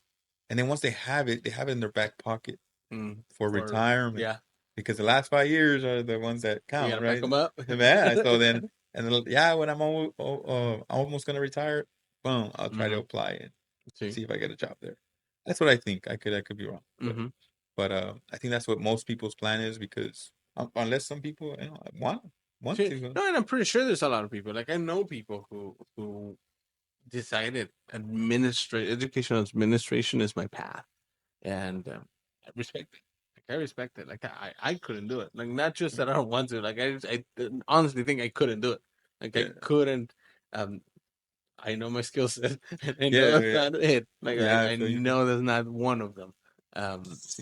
Speaker 2: and then once they have it in their back pocket for
Speaker 1: for
Speaker 2: retirement
Speaker 1: yeah,
Speaker 2: because the last 5 years are the ones that
Speaker 1: you
Speaker 2: count,
Speaker 1: gotta back
Speaker 2: right?
Speaker 1: them up.
Speaker 2: Yeah. So then, yeah, when almost gonna retire, boom, I'll try to
Speaker 1: Mm-hmm.
Speaker 2: apply and
Speaker 1: See,
Speaker 2: see if I get a job there. That's what I think. I could be wrong,
Speaker 1: mm-hmm.
Speaker 2: but I think that's what most people's plan is because unless some people want
Speaker 1: See,
Speaker 2: to.
Speaker 1: no, and I'm pretty sure there's a lot of people. Like I know people who decided educational administration is my path, and I respect it. Like I respect it. Like I couldn't do it. Like not just that I don't want to. Like I honestly think I couldn't do it. Like I
Speaker 2: Yeah,
Speaker 1: couldn't. Um, I know my skill set, and I know
Speaker 2: yeah,
Speaker 1: that's
Speaker 2: yeah,
Speaker 1: not it. Like
Speaker 2: yeah. I
Speaker 1: I
Speaker 2: feel you.
Speaker 1: know that's not one of them.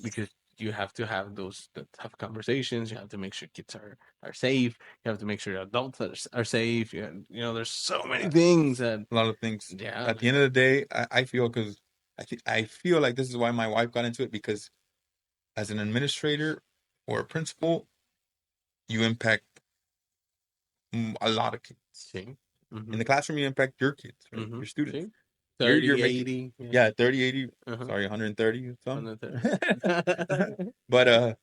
Speaker 1: Because you have to have the tough conversations. You have to make sure kids are safe. You have to make sure adults are safe. There's so many
Speaker 2: Yeah,
Speaker 1: things that
Speaker 2: a lot of things.
Speaker 1: yeah,
Speaker 2: At the end of the day, I feel because I feel like this is why my wife got into it because as an administrator or a principal, you impact a lot of kids.
Speaker 1: see,
Speaker 2: In
Speaker 1: mm-hmm,
Speaker 2: the classroom, you impact your kids, right?
Speaker 1: mm-hmm,
Speaker 2: Your students.
Speaker 1: see,
Speaker 2: You're
Speaker 1: 30,
Speaker 2: making
Speaker 1: 80, yeah,
Speaker 2: yeah 30, 80.
Speaker 1: uh-huh,
Speaker 2: Sorry, 130 some.
Speaker 1: 130.
Speaker 2: But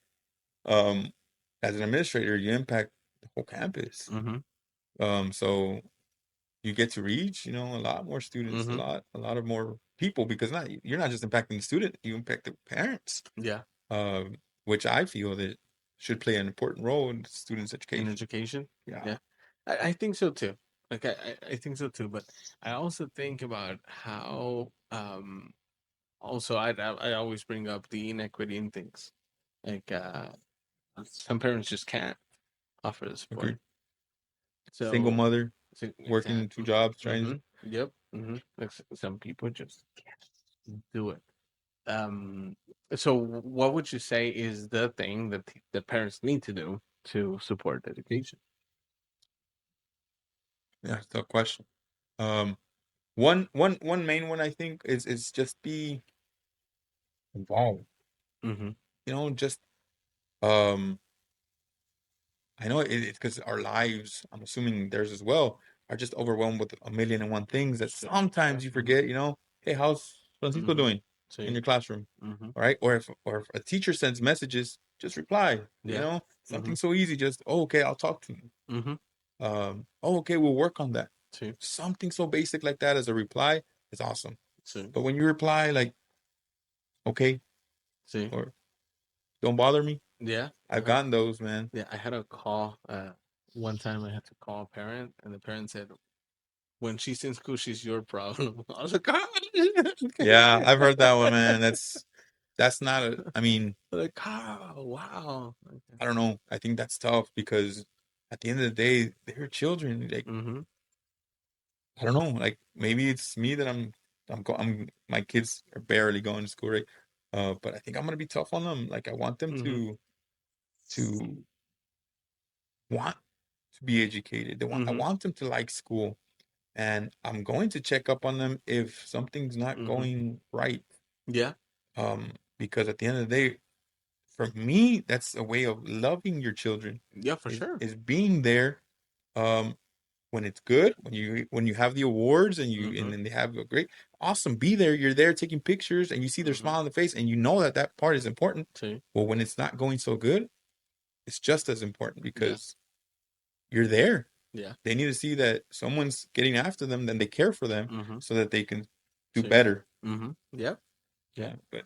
Speaker 2: um as an administrator, you impact the whole campus.
Speaker 1: Mm-hmm,
Speaker 2: So you get to reach, a lot more students,
Speaker 1: mm-hmm,
Speaker 2: a lot of more people because not you're not just impacting the student, you impact the parents,
Speaker 1: yeah,
Speaker 2: which I feel that should play an important role in the students'
Speaker 1: in
Speaker 2: education.
Speaker 1: education,
Speaker 2: Yeah,
Speaker 1: yeah, I think so too. Like I think so too. But I also think about how also I always bring up the inequity in things. Like some parents just can't offer the support.
Speaker 2: agreed. Single
Speaker 1: So,
Speaker 2: mother
Speaker 1: so
Speaker 2: working two
Speaker 1: exactly.
Speaker 2: jobs, trying
Speaker 1: Mm-hmm.
Speaker 2: to.
Speaker 1: Yep. Mm-hmm. Like some people just can't do it. Um, so what would you say is the thing that the parents need to do to support education?
Speaker 2: Yeah, it's a tough question. Um, one main one I think is just be involved.
Speaker 1: Mm-hmm.
Speaker 2: Just um I know it's because our lives, I'm assuming theirs as well, are just overwhelmed with a million and one things that
Speaker 1: Sure. Yeah.
Speaker 2: sometimes you
Speaker 1: Mm-hmm.
Speaker 2: forget, hey, how's Francisco
Speaker 1: Mm-hmm.
Speaker 2: doing in
Speaker 1: See.
Speaker 2: your classroom?
Speaker 1: Mm-hmm.
Speaker 2: All right. Or if a teacher sends messages, just reply,
Speaker 1: Yeah. Mm-hmm.
Speaker 2: something so easy, just, oh, okay, I'll talk to you.
Speaker 1: Mm-hmm.
Speaker 2: Oh, okay, we'll work on that.
Speaker 1: See.
Speaker 2: Something so basic like that as a reply is awesome.
Speaker 1: See.
Speaker 2: But when you reply like, okay,
Speaker 1: See.
Speaker 2: or don't bother me,
Speaker 1: Yeah.
Speaker 2: I've gotten those, man.
Speaker 1: Yeah, I had a call. One time I had to call a parent, and the parent said, "When she's in school, she's your problem." I was like, "Ah!"
Speaker 2: Yeah, I've heard that one, man. That's not a. I mean,
Speaker 1: Like, oh, wow. Okay.
Speaker 2: I don't know. I think that's tough because at the end of the day, they're children. Like,
Speaker 1: Mm-hmm.
Speaker 2: I don't know. Like, maybe it's me that I'm my kids are barely going to school, right? But I think I'm gonna be tough on them. Like, I want them
Speaker 1: Mm-hmm.
Speaker 2: to want to be educated. I
Speaker 1: Mm-hmm.
Speaker 2: want them to like school, and I'm going to check up on them if something's not
Speaker 1: Mm-hmm.
Speaker 2: going right.
Speaker 1: Yeah.
Speaker 2: Because at the end of the day, for me, that's a way of loving your children.
Speaker 1: Yeah, for sure.
Speaker 2: Is being there, um, when it's good, when you have the awards and
Speaker 1: Mm-hmm.
Speaker 2: then they have a great, awesome. Be there. You're there taking pictures, and you see their
Speaker 1: Mm-hmm.
Speaker 2: smile on the face, and you know that that part is important.
Speaker 1: See?
Speaker 2: Well, when it's not going so good, it's just as important
Speaker 1: Yeah.
Speaker 2: because you're there.
Speaker 1: Yeah.
Speaker 2: They need to see that someone's getting after them, then they care for them,
Speaker 1: Mm-hmm.
Speaker 2: so that they can do
Speaker 1: See?
Speaker 2: better.
Speaker 1: Mm-hmm. Yep. Yeah.
Speaker 2: Yeah, but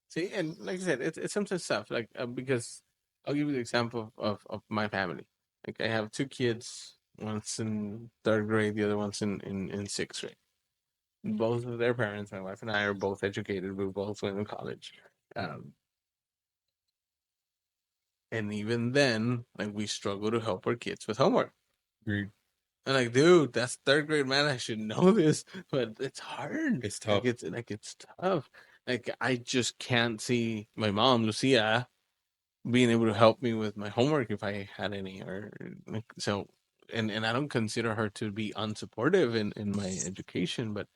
Speaker 1: See, and like I said, it's sometimes tough. Like because I'll give you the example of my family. Like I have two kids. One's in third grade, the other one's in sixth grade. Both of their parents, my wife and I, are both educated. We both went to college. Um, and even then, like we struggle to help our kids with homework.
Speaker 2: agreed.
Speaker 1: And like, dude, that's third grade, man. I should know this, but it's hard.
Speaker 2: It's tough.
Speaker 1: It's tough. Like I just can't see my mom, Lucia, being able to help me with my homework if I had any, or like so. And I don't consider her to be unsupportive in my education, but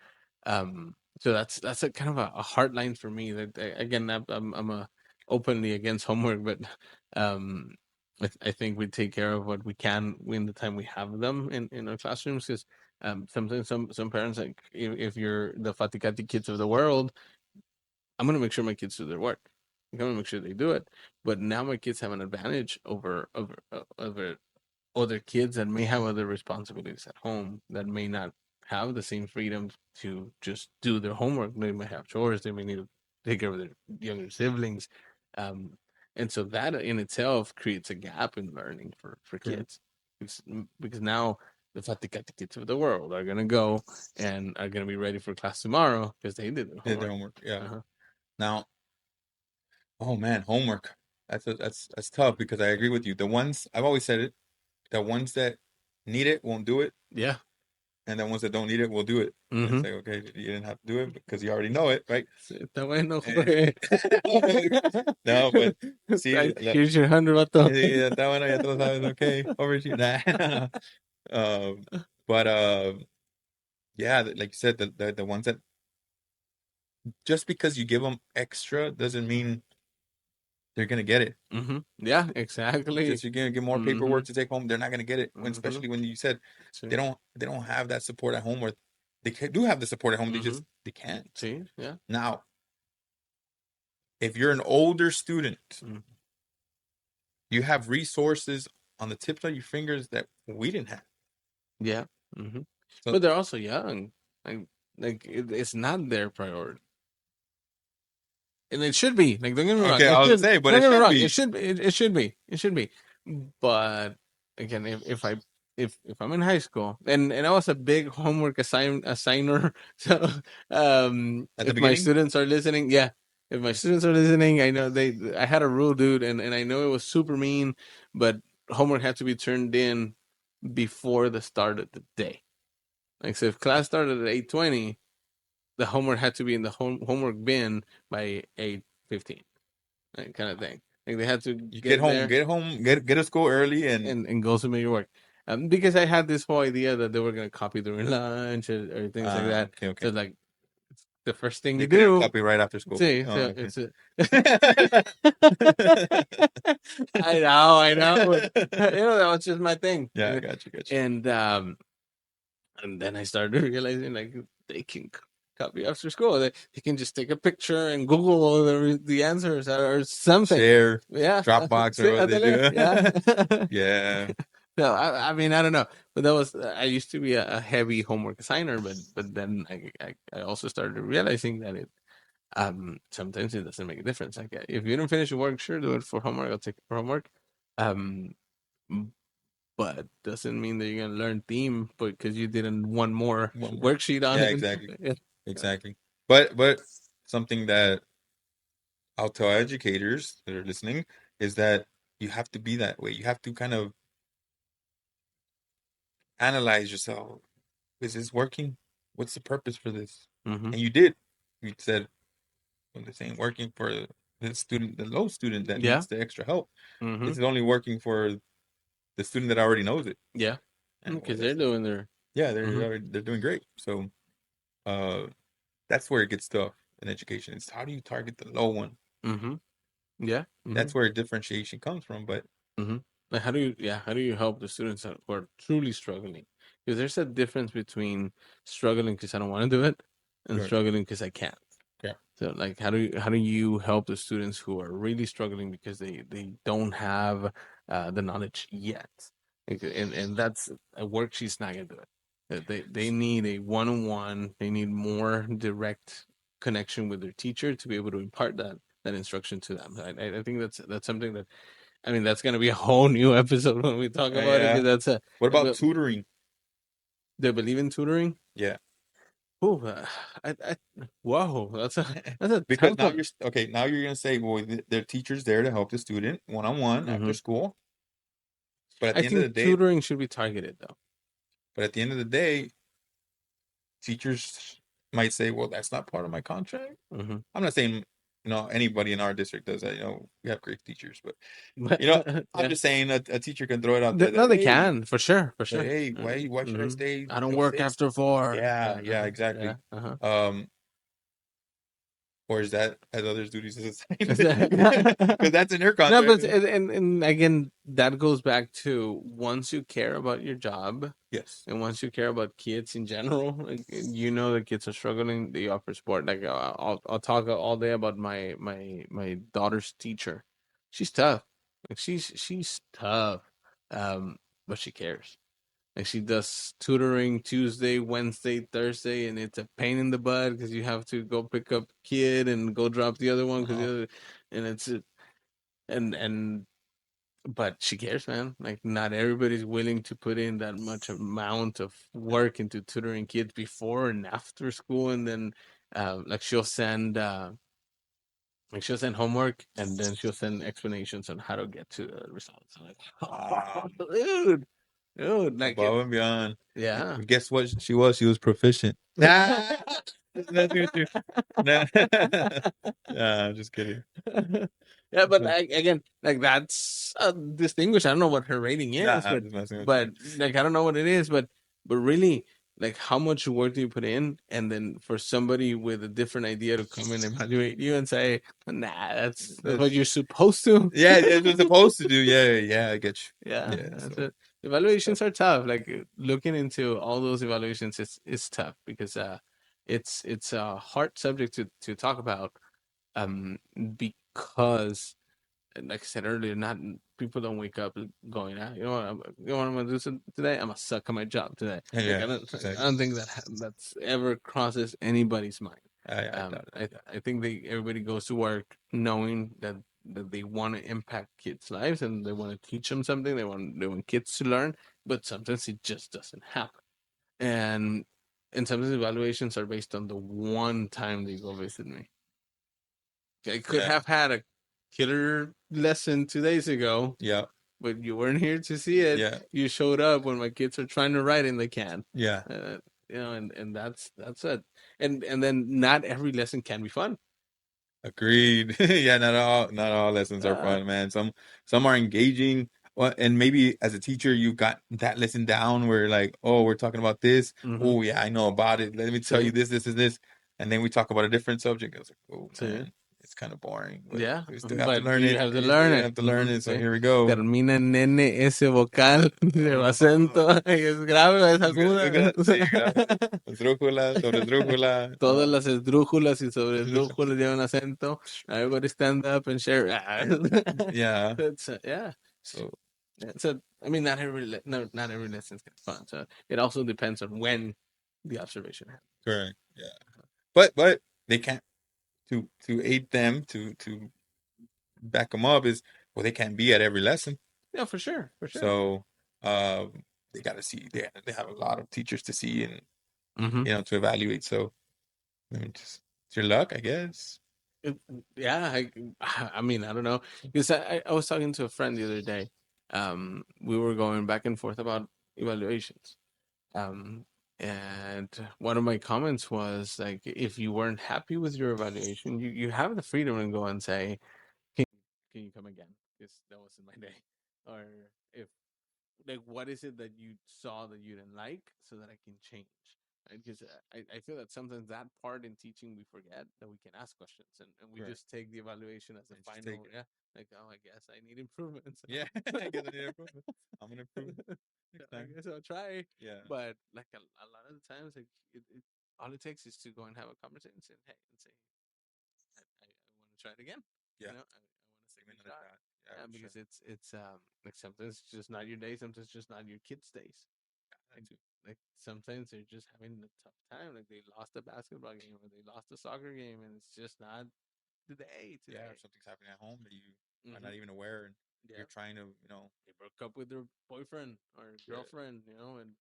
Speaker 1: so that's a kind of a hard line for me. That again, I'm a openly against homework, but um, I think we take care of what we can in the time we have them in our classrooms. Because sometimes some parents, like if you're the Faticati kids of the world, I'm gonna make sure my kids do their work. I'm gonna make sure they do it. But now my kids have an advantage over other kids that may have other responsibilities at home that may not have the same freedom to just do their homework. They may have chores. They may need to take care of their younger siblings, um, and so that in itself creates a gap in learning for
Speaker 2: True.
Speaker 1: kids. Because now the Faticati kids of the world are gonna go and are gonna be ready for class tomorrow because they did their
Speaker 2: Did their
Speaker 1: homework.
Speaker 2: homework. Yeah.
Speaker 1: Uh-huh.
Speaker 2: Now, oh man, homework. That's tough because I agree with you. The ones I've always said it, the ones that need it won't do it,
Speaker 1: Yeah.
Speaker 2: and the ones that don't need it will do it. And
Speaker 1: Mm-hmm.
Speaker 2: it's like, okay, you didn't have to do it because you already know it, right?
Speaker 1: Está bueno,
Speaker 2: Eh,
Speaker 1: Jorge.
Speaker 2: no, but see,
Speaker 1: Here's your 100, vato.
Speaker 2: está bueno, ya te lo sabes, okay, overachieve. Nah. Um, but yeah, like you said, the ones that just because you give them extra doesn't mean they're gonna get it.
Speaker 1: Mm-hmm. Yeah, exactly.
Speaker 2: Just you're gonna get more
Speaker 1: Mm-hmm.
Speaker 2: paperwork to take home. They're not gonna get it. When,
Speaker 1: Mm-hmm.
Speaker 2: especially when you said
Speaker 1: See.
Speaker 2: they don't have that support at home, or do have the support at home.
Speaker 1: Mm-hmm.
Speaker 2: They can't.
Speaker 1: See. Yeah.
Speaker 2: Now, if you're an older student,
Speaker 1: Mm.
Speaker 2: you have resources on the tips of your fingers that we didn't have.
Speaker 1: Yeah. Mm-hmm.
Speaker 2: So
Speaker 1: But they're also young. Like, it's not their priority. And it should be. Like, don't get me wrong.
Speaker 2: okay,
Speaker 1: It
Speaker 2: I was gonna
Speaker 1: should.
Speaker 2: say, but
Speaker 1: Don't
Speaker 2: it
Speaker 1: get me
Speaker 2: should
Speaker 1: wrong. It
Speaker 2: be.
Speaker 1: should be. It should be. It should be. But again, if I'm in high school and I was a big homework assigner, so
Speaker 2: At the
Speaker 1: if my
Speaker 2: beginning,
Speaker 1: students are listening, yeah, if my students are listening, I know I had a rule, dude, and I know it was super mean, but homework had to be turned in before the start of the day. Like so, if class started at 8:20, the homework had to be in the homework bin by 8:15, like, kind of thing. Like they had to
Speaker 2: you
Speaker 1: get there
Speaker 2: get to school early, and
Speaker 1: and go submit your work. Because I had this whole idea that they were gonna copy during lunch or things like that.
Speaker 2: okay, okay.
Speaker 1: So like the first thing
Speaker 2: They
Speaker 1: you
Speaker 2: couldn't
Speaker 1: do,
Speaker 2: copy right after school.
Speaker 1: see,
Speaker 2: Oh,
Speaker 1: so
Speaker 2: okay.
Speaker 1: it's a, I know, but, that was just my thing.
Speaker 2: Yeah, got you.
Speaker 1: And then I started realizing like they can copy after school. They can just take a picture and Google the answers or something.
Speaker 2: Share,
Speaker 1: Yeah,
Speaker 2: Dropbox,
Speaker 1: sí,
Speaker 2: or what they
Speaker 1: ándale,
Speaker 2: do.
Speaker 1: yeah.
Speaker 2: Yeah,
Speaker 1: No, I mean I don't know, but that was I used to be a heavy homework assigner, but then I also started realizing that Sometimes it doesn't make a difference. Like if you don't finish your work, sure, do it for homework. I'll take it for homework. Um, but doesn't mean that you're gonna learn theme because you didn't one more
Speaker 2: One more.
Speaker 1: worksheet on
Speaker 2: Yeah,
Speaker 1: it.
Speaker 2: exactly.
Speaker 1: Yeah.
Speaker 2: Exactly. But something that I'll tell educators that are listening is that you have to be that way. You have to kind of analyze yourself. Is this working? What's the purpose for this?
Speaker 1: Mm-hmm.
Speaker 2: And you did. You said, well, this ain't working for the student, the low student that
Speaker 1: Yeah.
Speaker 2: needs the extra help.
Speaker 1: Mm-hmm.
Speaker 2: This is only working for the student that already knows it.
Speaker 1: Yeah.
Speaker 2: And well,
Speaker 1: Because they're
Speaker 2: that's
Speaker 1: doing their.
Speaker 2: yeah,
Speaker 1: Mm-hmm.
Speaker 2: they're doing great. So uh that's where it gets tough in education. It's how do you target the low one?
Speaker 1: Mm-hmm. Yeah. Mm-hmm.
Speaker 2: That's where differentiation comes from. But
Speaker 1: Mm-hmm. Like how do you help the students that who are truly struggling? Because there's a difference between struggling because I don't want to do it and
Speaker 2: right,
Speaker 1: struggling because I can't.
Speaker 2: yeah,
Speaker 1: So like how do you help the students who are really struggling because they don't have the knowledge yet? And that's a worksheet's not gonna do it. They need a one-on-one, they need more direct connection with their teacher to be able to impart that instruction to them. I think that's something that I mean that's gonna be a whole new episode when we talk about it
Speaker 2: yeah.
Speaker 1: because that's a
Speaker 2: What about
Speaker 1: well,
Speaker 2: tutoring?
Speaker 1: they believe in tutoring.
Speaker 2: Yeah,
Speaker 1: Oh, I whoa, that's a
Speaker 2: because
Speaker 1: tough
Speaker 2: now
Speaker 1: one.
Speaker 2: you're okay. Now you're gonna say, well, their teacher's there to help the student one on one
Speaker 1: Hmm.
Speaker 2: after school. But at
Speaker 1: I
Speaker 2: the end of
Speaker 1: think
Speaker 2: the day,
Speaker 1: tutoring should be targeted though.
Speaker 2: but at the end of the day, teachers might say, well, that's not part of my contract.
Speaker 1: Hmm.
Speaker 2: I'm not saying anybody in our district does that. We have great teachers, but I'm
Speaker 1: Yeah,
Speaker 2: just saying a teacher can throw it out there
Speaker 1: no,
Speaker 2: that
Speaker 1: they
Speaker 2: hey,
Speaker 1: can for sure, for sure.
Speaker 2: hey, why should I
Speaker 1: Hmm.
Speaker 2: stay
Speaker 1: I don't
Speaker 2: till
Speaker 1: work
Speaker 2: 6?
Speaker 1: after 4.
Speaker 2: Yeah,
Speaker 1: Yeah,
Speaker 2: yeah,
Speaker 1: yeah.
Speaker 2: exactly.
Speaker 1: Uh-huh.
Speaker 2: Um, or is that as others duties as assigned?
Speaker 1: No,
Speaker 2: Because that's in their contract.
Speaker 1: but and again, that goes back to once you care about your job
Speaker 2: Yes.
Speaker 1: and once you care about kids in general, like, you know the kids are struggling, they offer support. Like I'll talk all day about my daughter's teacher. She's tough. Like she's tough. But she cares. Like she does tutoring Tuesday, Wednesday, Thursday, and it's a pain in the butt because you have to go pick up kid and go drop the other one because the
Speaker 2: Oh,
Speaker 1: other, and it's and but she cares, man. Like not everybody's willing to put in that much amount of work into tutoring kids before and after school, and then like she'll send homework and then she'll send explanations on how to get to the results. I'm like,
Speaker 2: wow.
Speaker 1: dude, dude, like
Speaker 2: Above and beyond.
Speaker 1: yeah.
Speaker 2: And guess what? She was. She was proficient. Nah, nothing with you. Nah. Nah, I'm just kidding.
Speaker 1: Yeah, but like again, like that's distinguished. I don't know what her rating
Speaker 2: Nah,
Speaker 1: is,
Speaker 2: I'm just messing with
Speaker 1: but
Speaker 2: you.
Speaker 1: like I don't know what it is, but really, like how much work do you put in, and then for somebody with a different idea to come and evaluate you and say, nah, that's what you're supposed to.
Speaker 2: Yeah, that's what it's supposed to do. Yeah, yeah, I get you.
Speaker 1: Yeah,
Speaker 2: Yeah,
Speaker 1: that's
Speaker 2: so
Speaker 1: it.
Speaker 2: it's tough.
Speaker 1: Evaluations are tough. Like looking into all those evaluations is tough because it's a hard subject to talk about because like I said earlier, not people don't wake up going, you know what, I'm gonna do today. I'm gonna suck at my job today. Like
Speaker 2: Yeah,
Speaker 1: I
Speaker 2: exactly.
Speaker 1: don't think that's ever crosses anybody's mind.
Speaker 2: I doubt it. I doubt
Speaker 1: I think everybody goes to work knowing that they want to impact kids' lives and they want to teach them something. They want kids to learn, but sometimes it just doesn't happen. And sometimes evaluations are based on the one time they go visit me. I
Speaker 2: it.
Speaker 1: could
Speaker 2: Yeah,
Speaker 1: have had a killer lesson 2 days ago,
Speaker 2: yeah,
Speaker 1: but you weren't here to see it.
Speaker 2: yeah,
Speaker 1: You showed up when my kids are trying to write and they can.
Speaker 2: yeah.
Speaker 1: Uh, and that's it. And then not every lesson can be fun.
Speaker 2: Agreed. Yeah, not all lessons are
Speaker 1: Uh,
Speaker 2: fun, man. Some are engaging. Well, and maybe as a teacher, you got that lesson down where like, oh, we're talking about this.
Speaker 1: mm-hmm.
Speaker 2: Oh, yeah, I know about it. Let me tell you
Speaker 1: See,
Speaker 2: this, this, is this. And then we talk about a different subject. I was like, oh
Speaker 1: see,
Speaker 2: man, it's kind of boring, but
Speaker 1: yeah,
Speaker 2: we still have to
Speaker 1: but
Speaker 2: learn
Speaker 1: you
Speaker 2: it.
Speaker 1: have to
Speaker 2: You
Speaker 1: learn
Speaker 2: still
Speaker 1: it.
Speaker 2: have to learn it. So
Speaker 1: See,
Speaker 2: here we go.
Speaker 1: termina en N ese vocal, lleva
Speaker 2: Oh,
Speaker 1: acento, y es grave, es aguda.
Speaker 2: sí, esdrújula sobre esdrújula.
Speaker 1: Todas
Speaker 2: No.
Speaker 1: las esdrújulas y sobre esdrújulas llevan acento. Everybody stand up and share.
Speaker 2: Yeah.
Speaker 1: Yeah.
Speaker 2: So
Speaker 1: Yeah, so I mean, not every lesson is fun. So it also depends on when the observation happens.
Speaker 2: correct. Yeah. But they can't. to aid them to back them up is well they can't be at every lesson.
Speaker 1: Yeah, for sure, for sure.
Speaker 2: So they got to see they have a lot of teachers to see and
Speaker 1: Mm-hmm.
Speaker 2: to evaluate. So I mean, just it's your luck, I guess.
Speaker 1: Yeah, I mean, I don't know, because I was talking to a friend the other day. We were going back and forth about evaluations. Um, and one of my comments was like, if you weren't happy with your evaluation, you have the freedom to go and say, can, can you come again? Because that wasn't my day. Or if like what is it that you saw that you didn't like so that I can change, right? Because I feel that sometimes that part in teaching we forget that we can ask questions, and we
Speaker 2: Correct.
Speaker 1: just take the evaluation as a
Speaker 2: And just take
Speaker 1: final.
Speaker 2: it.
Speaker 1: Yeah, like, oh, I guess I need improvement, so
Speaker 2: Yeah, I guess I need improvement. I'm gonna improve
Speaker 1: so
Speaker 2: next
Speaker 1: I
Speaker 2: time.
Speaker 1: guess I'll try.
Speaker 2: Yeah,
Speaker 1: But like a lot of the times, like all it takes is to go and have a conversation and say, hey, and say, I want to try it again.
Speaker 2: yeah.
Speaker 1: I want to
Speaker 2: Give
Speaker 1: take
Speaker 2: me
Speaker 1: a
Speaker 2: another
Speaker 1: shot.
Speaker 2: shot. Yeah, for sure.
Speaker 1: Because it's like sometimes it's just not your day, sometimes it's just not your kids' days.
Speaker 2: That
Speaker 1: Like,
Speaker 2: too.
Speaker 1: like sometimes they're just having a tough time. Like they lost a basketball game or they lost a soccer game, and it's just not today.
Speaker 2: Yeah, or
Speaker 1: Today,
Speaker 2: something's happening at home that you are
Speaker 1: hmm
Speaker 2: not even aware, and
Speaker 1: yeah,
Speaker 2: you're trying to,
Speaker 1: they broke up with their boyfriend or
Speaker 2: yeah,
Speaker 1: girlfriend, and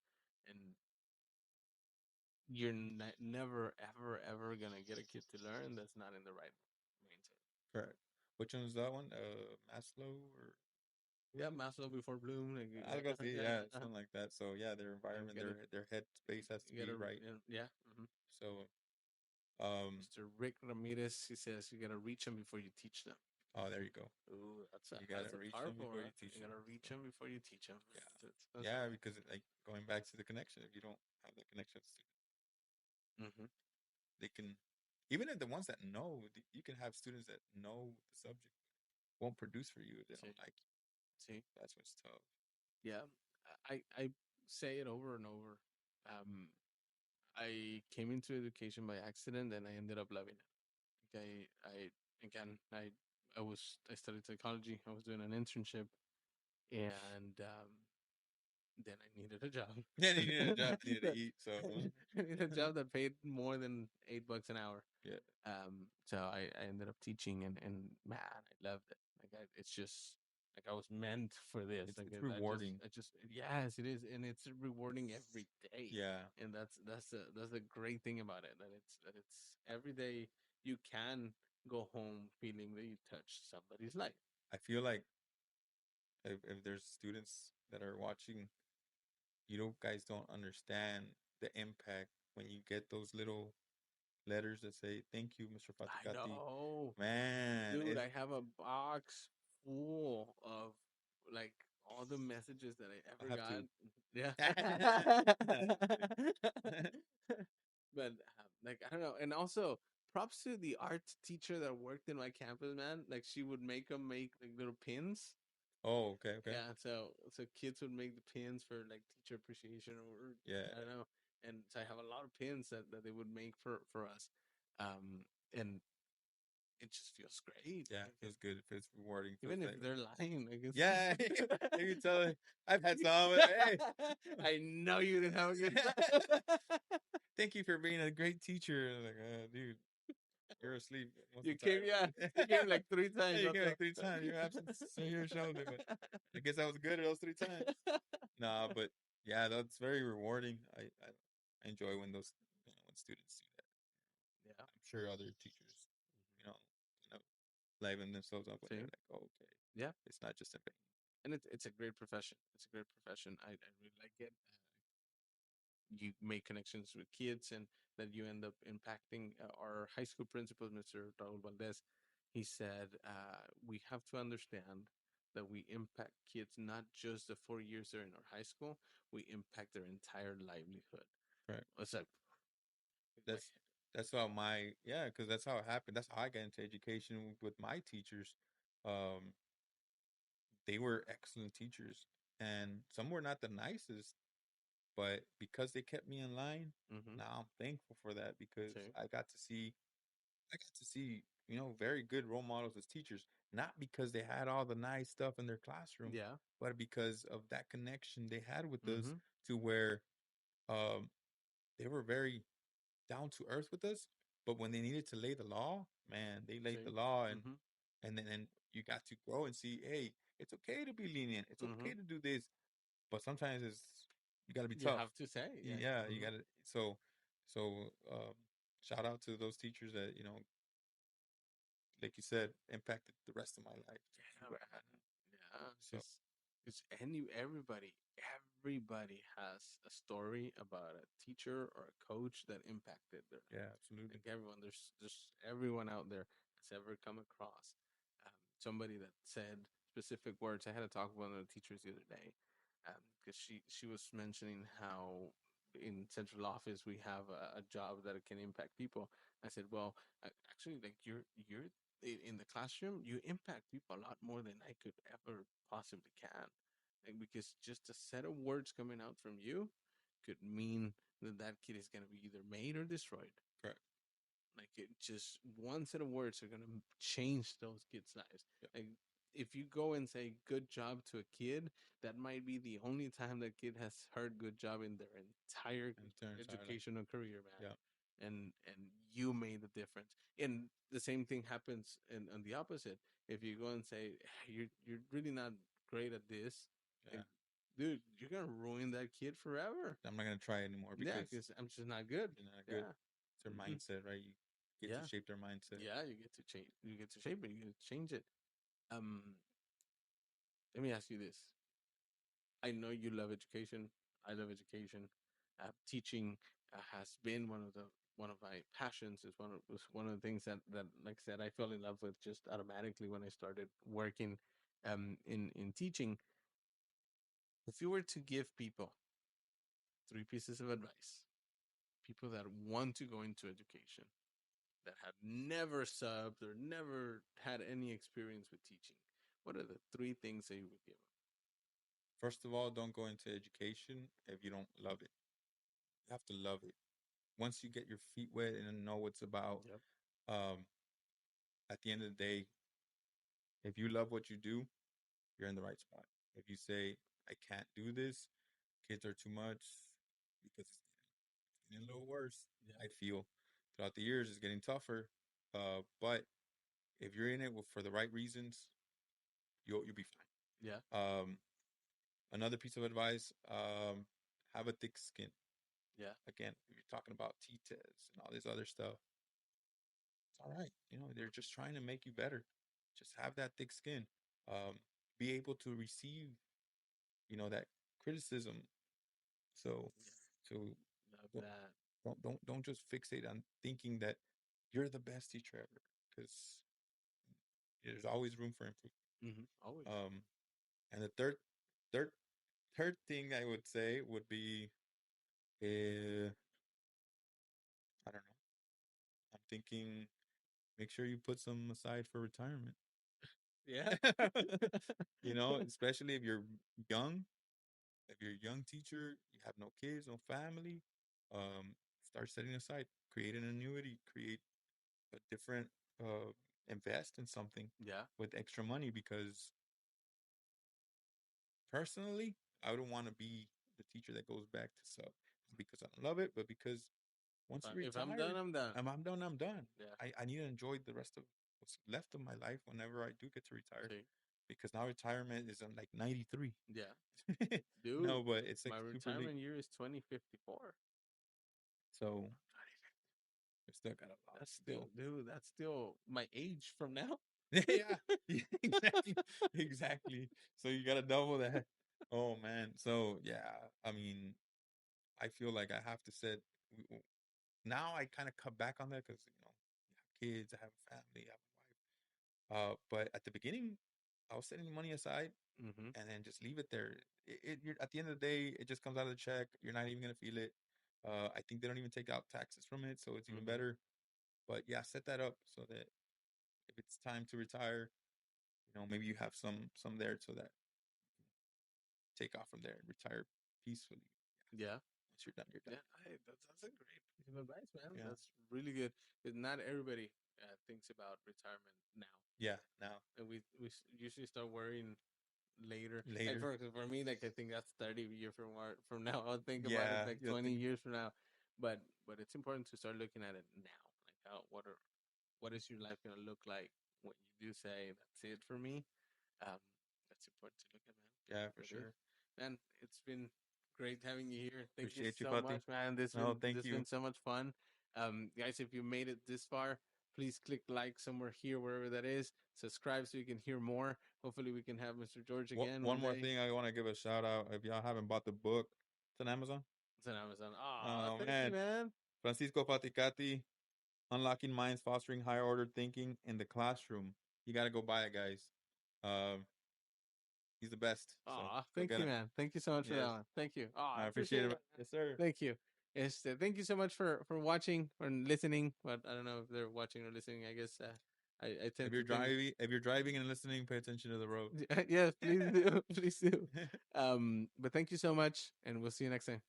Speaker 1: you're never ever ever gonna get a kid to learn that's not in the right mindset.
Speaker 2: correct. Which one was that one? Maslow or what was
Speaker 1: Yeah,
Speaker 2: it?
Speaker 1: Maslow before Bloom. Like,
Speaker 2: I was gonna say
Speaker 1: yeah,
Speaker 2: yeah, something like that. So yeah, their
Speaker 1: yeah,
Speaker 2: environment,
Speaker 1: get it.
Speaker 2: their head space has to
Speaker 1: You
Speaker 2: be
Speaker 1: gotta,
Speaker 2: right.
Speaker 1: yeah.
Speaker 2: So
Speaker 1: Mr. Rick Ramirez, he says you gotta reach them before you teach them.
Speaker 2: oh, there you go.
Speaker 1: Ooh, that's
Speaker 2: You gotta
Speaker 1: a
Speaker 2: reach them
Speaker 1: powerful
Speaker 2: before you
Speaker 1: one.
Speaker 2: teach
Speaker 1: You
Speaker 2: them.
Speaker 1: gotta reach
Speaker 2: So
Speaker 1: them before you teach them.
Speaker 2: yeah,
Speaker 1: That's
Speaker 2: yeah, because like going back to the connection, if you don't have that connection,
Speaker 1: mm-hmm.
Speaker 2: they can even if the ones that know you can have students that know the subject won't produce for you if they
Speaker 1: See,
Speaker 2: don't like
Speaker 1: see,
Speaker 2: you. That's what's tough.
Speaker 1: yeah. I say it over and over. Um, I came into education by accident, and I ended up loving it. Like again, I studied psychology. I was doing an internship, and then I needed a job.
Speaker 2: Yeah, you need a job, you need to eat. So
Speaker 1: I needed a job that paid more than $8 an hour.
Speaker 2: yeah,
Speaker 1: So I ended up teaching, and man, I loved it. Like it's just like I was meant for this. Like
Speaker 2: it's rewarding.
Speaker 1: I just yes, it is, and it's rewarding every day.
Speaker 2: Yeah,
Speaker 1: And that's the great thing about it, that it's every day you can go home feeling that you touched somebody's life.
Speaker 2: I feel like if there's students that are watching, guys don't understand the impact when you get those little letters that say thank you, Mr.
Speaker 1: I
Speaker 2: Faticati.
Speaker 1: know,
Speaker 2: Man,
Speaker 1: dude.
Speaker 2: it's
Speaker 1: I have a box full of like all the messages that I
Speaker 2: I
Speaker 1: ever
Speaker 2: have
Speaker 1: got.
Speaker 2: to.
Speaker 1: Yeah. But like I don't know, and also props to the art teacher that worked in my campus, man. Like she would make them make like little pins.
Speaker 2: Oh, okay, okay.
Speaker 1: Yeah, so kids would make the pins for like teacher appreciation, or
Speaker 2: Yeah,
Speaker 1: I don't know. And so I have a lot of pins that they would make for us. And it just feels great.
Speaker 2: yeah, it feels good. It feels rewarding. Feels
Speaker 1: Even if
Speaker 2: like
Speaker 1: they're lying, like it's
Speaker 2: yeah, if you tell me, I've had some. Hey,
Speaker 1: I know you didn't have a good time.
Speaker 2: thank you for being a great teacher. Like, dude, you're asleep most
Speaker 1: You
Speaker 2: of the
Speaker 1: came, yeah, you
Speaker 2: time.
Speaker 1: came like three times.
Speaker 2: You
Speaker 1: That's
Speaker 2: came
Speaker 1: all.
Speaker 2: like 3 times. Your absence so here shows it, but I guess I was good at those 3 times. Nah, but yeah, that's very rewarding. I enjoy when those when students do that.
Speaker 1: Yeah.
Speaker 2: I'm sure other teachers, you know, you know, liven themselves up when they're
Speaker 1: See,
Speaker 2: like, oh, okay,
Speaker 1: yeah,
Speaker 2: it's not just a thing.
Speaker 1: and it's a great profession. It's a great profession. I really like it. You make connections with kids, and that you end up impacting. Our high school principal, Mr. Jorge Valdez, he said, we have to understand that we impact kids not just the 4 years they're in our high school, we impact their entire livelihood.
Speaker 2: Right.
Speaker 1: It's like, my,
Speaker 2: That's that's how my yeah, because that's how it happened. That's how I got into education with my teachers. Um, they were excellent teachers, and some were not the nicest, but because they kept me in line,
Speaker 1: mm-hmm,
Speaker 2: now I'm thankful for that because
Speaker 1: see,
Speaker 2: I got to see, very good role models as teachers, not because they had all the nice stuff in their classroom,
Speaker 1: yeah,
Speaker 2: but because of that connection they had with us
Speaker 1: mm-hmm,
Speaker 2: to where um, they were very down to earth with us, But when they needed to lay the law, man, they laid the
Speaker 1: See.
Speaker 2: law,
Speaker 1: Mm-hmm.
Speaker 2: and then you got to grow and see, hey, it's okay to be lenient. It's
Speaker 1: Mm-hmm.
Speaker 2: okay to do this, but sometimes it's you got to be
Speaker 1: You
Speaker 2: tough.
Speaker 1: have to say, yeah.
Speaker 2: Yeah, you
Speaker 1: Mm-hmm.
Speaker 2: got to. So shout out to those teachers that like you said, impacted the rest of my life.
Speaker 1: Yeah, man. Yeah,
Speaker 2: So
Speaker 1: because everybody has a story about a teacher or a coach that impacted their
Speaker 2: yeah,
Speaker 1: lives.
Speaker 2: absolutely.
Speaker 1: Like everyone, there's everyone out there that's ever come across somebody that said specific words. I had a talk with one of the teachers the other day because she was mentioning how in central office we have a job that can impact people. I said, well, actually, like you're in the classroom, you impact people a lot more than I could ever possibly can. Like, because just a set of words coming out from you could mean that that kid is going to be either made or destroyed.
Speaker 2: Correct.
Speaker 1: Like it just one set of words are going to change those kids' lives.
Speaker 2: Yeah,
Speaker 1: Like if you go and say good job to a kid, that might be the only time that kid has heard good job in their entire
Speaker 2: and turn entire life.
Speaker 1: educational career, man.
Speaker 2: Yeah,
Speaker 1: And you made the difference. And the same thing happens in on the opposite. If you go and say "Hey, you're really not great at this,
Speaker 2: yeah.
Speaker 1: like, dude, you're gonna ruin that kid forever.
Speaker 2: I'm not gonna try anymore
Speaker 1: Yeah,
Speaker 2: because
Speaker 1: because I'm just not good.
Speaker 2: you're not good.
Speaker 1: Yeah.
Speaker 2: It's their
Speaker 1: Mm-mm.
Speaker 2: mindset, right? You get to
Speaker 1: Yeah.
Speaker 2: shape their mindset.
Speaker 1: Yeah, you get to change. You get to shape it. You get to change it. Um, Let me ask you this. I know you love education. I love education. Teaching has been one of my passions. Is was one of the things that like I said I fell in love with just automatically when I started working in teaching. If you were to give people three pieces of advice, people that want to go into education, that have never subbed or never had any experience with teaching, what are the three things that you would give them?
Speaker 2: First of all, don't go into education if you don't love it. You have to love it. Once you get your feet wet and know what's about,
Speaker 1: Yep.
Speaker 2: um, at the end of the day, if you love what you do, you're in the right spot. If you say, I can't do this, kids are too much, because it's getting a little worse,
Speaker 1: Yeah.
Speaker 2: I feel throughout the years it's getting tougher. But if you're in it for the right reasons, you'll be fine.
Speaker 1: Yeah.
Speaker 2: Um, Another piece of advice, have a thick skin.
Speaker 1: Yeah.
Speaker 2: Again, if you're talking about T-test and all this other stuff, it's all right. They're just trying to make you better. Just have that thick skin. Um, be able to receive, that criticism. So,
Speaker 1: Yeah.
Speaker 2: so
Speaker 1: Love
Speaker 2: don't
Speaker 1: that.
Speaker 2: don't just fixate on thinking that you're the best teacher ever, because there's always room for improvement.
Speaker 1: Always.
Speaker 2: Um, and the third, third thing I would say would be, I don't know. I'm thinking, make sure you put some aside for retirement.
Speaker 1: Yeah.
Speaker 2: Especially if you're young, if you're a young teacher, you have no kids, no family, start setting aside, create an annuity, create a different, uh, invest in something
Speaker 1: Yeah.
Speaker 2: with extra money, because personally, I don't want to be the teacher that goes back to sub, not because I don't love it, but because once you
Speaker 1: If I'm done,
Speaker 2: retire,
Speaker 1: I'm done.
Speaker 2: I'm done, I'm done.
Speaker 1: Yeah.
Speaker 2: I need to enjoy the rest of what's left of my life whenever I do get to retire,
Speaker 1: See.
Speaker 2: because now retirement is I'm like 93.
Speaker 1: Yeah.
Speaker 2: No,
Speaker 1: Dude,
Speaker 2: but it's like
Speaker 1: my
Speaker 2: super late.
Speaker 1: retirement year is 2054.
Speaker 2: So I still got a lot
Speaker 1: That's
Speaker 2: to
Speaker 1: still,
Speaker 2: go.
Speaker 1: dude, that's still my age from now.
Speaker 2: Yeah, exactly, exactly. So you gotta double that. Oh man. So yeah, I mean, I feel like I have to set. Now I kind of cut back on that because you have kids, I have a family, I have a wife. But at the beginning, I was setting money aside
Speaker 1: Mm-hmm.
Speaker 2: and then just leave it there. You're, at the end of the day, it just comes out of the check. You're not even gonna feel it. I think they don't even take out taxes from it, so it's even
Speaker 1: Mm-hmm.
Speaker 2: better. But yeah, set that up so that if it's time to retire, maybe you have some there so that you can take off from there and retire peacefully.
Speaker 1: Yeah.
Speaker 2: Once you're done, you're done.
Speaker 1: Yeah. Hey, that's a great piece of advice, man.
Speaker 2: Yeah,
Speaker 1: That's really good. 'Cause not everybody thinks about retirement now.
Speaker 2: yeah. Now
Speaker 1: And usually start worrying later. Like
Speaker 2: later,
Speaker 1: for me, like I think that's 30 years from now. I'll think about it
Speaker 2: yeah,
Speaker 1: like
Speaker 2: you
Speaker 1: 20
Speaker 2: think,
Speaker 1: years from now. But it's important to start looking at it now. Like what is your life going to look like when you do say that's it for me. Um, that's important to look at, man.
Speaker 2: Yeah, for
Speaker 1: Really,
Speaker 2: sure.
Speaker 1: man. It's been great having you here. Thank you
Speaker 2: Appreciate you,
Speaker 1: so
Speaker 2: Fatih.
Speaker 1: much, man.
Speaker 2: No, thank
Speaker 1: This
Speaker 2: you.
Speaker 1: been so much fun. Guys, if you made it this far, please click like somewhere here, wherever that is. Subscribe so you can hear more. Hopefully, we can have Mr. George again
Speaker 2: One
Speaker 1: one
Speaker 2: more
Speaker 1: day.
Speaker 2: thing, I want to give a shout out. If y'all haven't bought the book, it's on Amazon.
Speaker 1: It's on Amazon. Oh,
Speaker 2: Oh
Speaker 1: thank you,
Speaker 2: man,
Speaker 1: man.
Speaker 2: Francisco Faticati, Unlocking Minds, Fostering Higher Order Thinking in the Classroom. You got to go buy it, guys. Um, he's the best. So
Speaker 1: Oh,
Speaker 2: go
Speaker 1: thank
Speaker 2: get
Speaker 1: you,
Speaker 2: him.
Speaker 1: man. Thank you so much for that
Speaker 2: Yes,
Speaker 1: one. Thank you. Oh, I
Speaker 2: I appreciate
Speaker 1: appreciate
Speaker 2: it.
Speaker 1: it.
Speaker 2: Yes, sir.
Speaker 1: Thank you. Thank you so much for watching or listening. But I don't know if they're watching or listening. I guess I tend to think.
Speaker 2: If you're driving and listening, pay attention to the road.
Speaker 1: Yes, please do. Please do. But thank you so much, and we'll see you next time.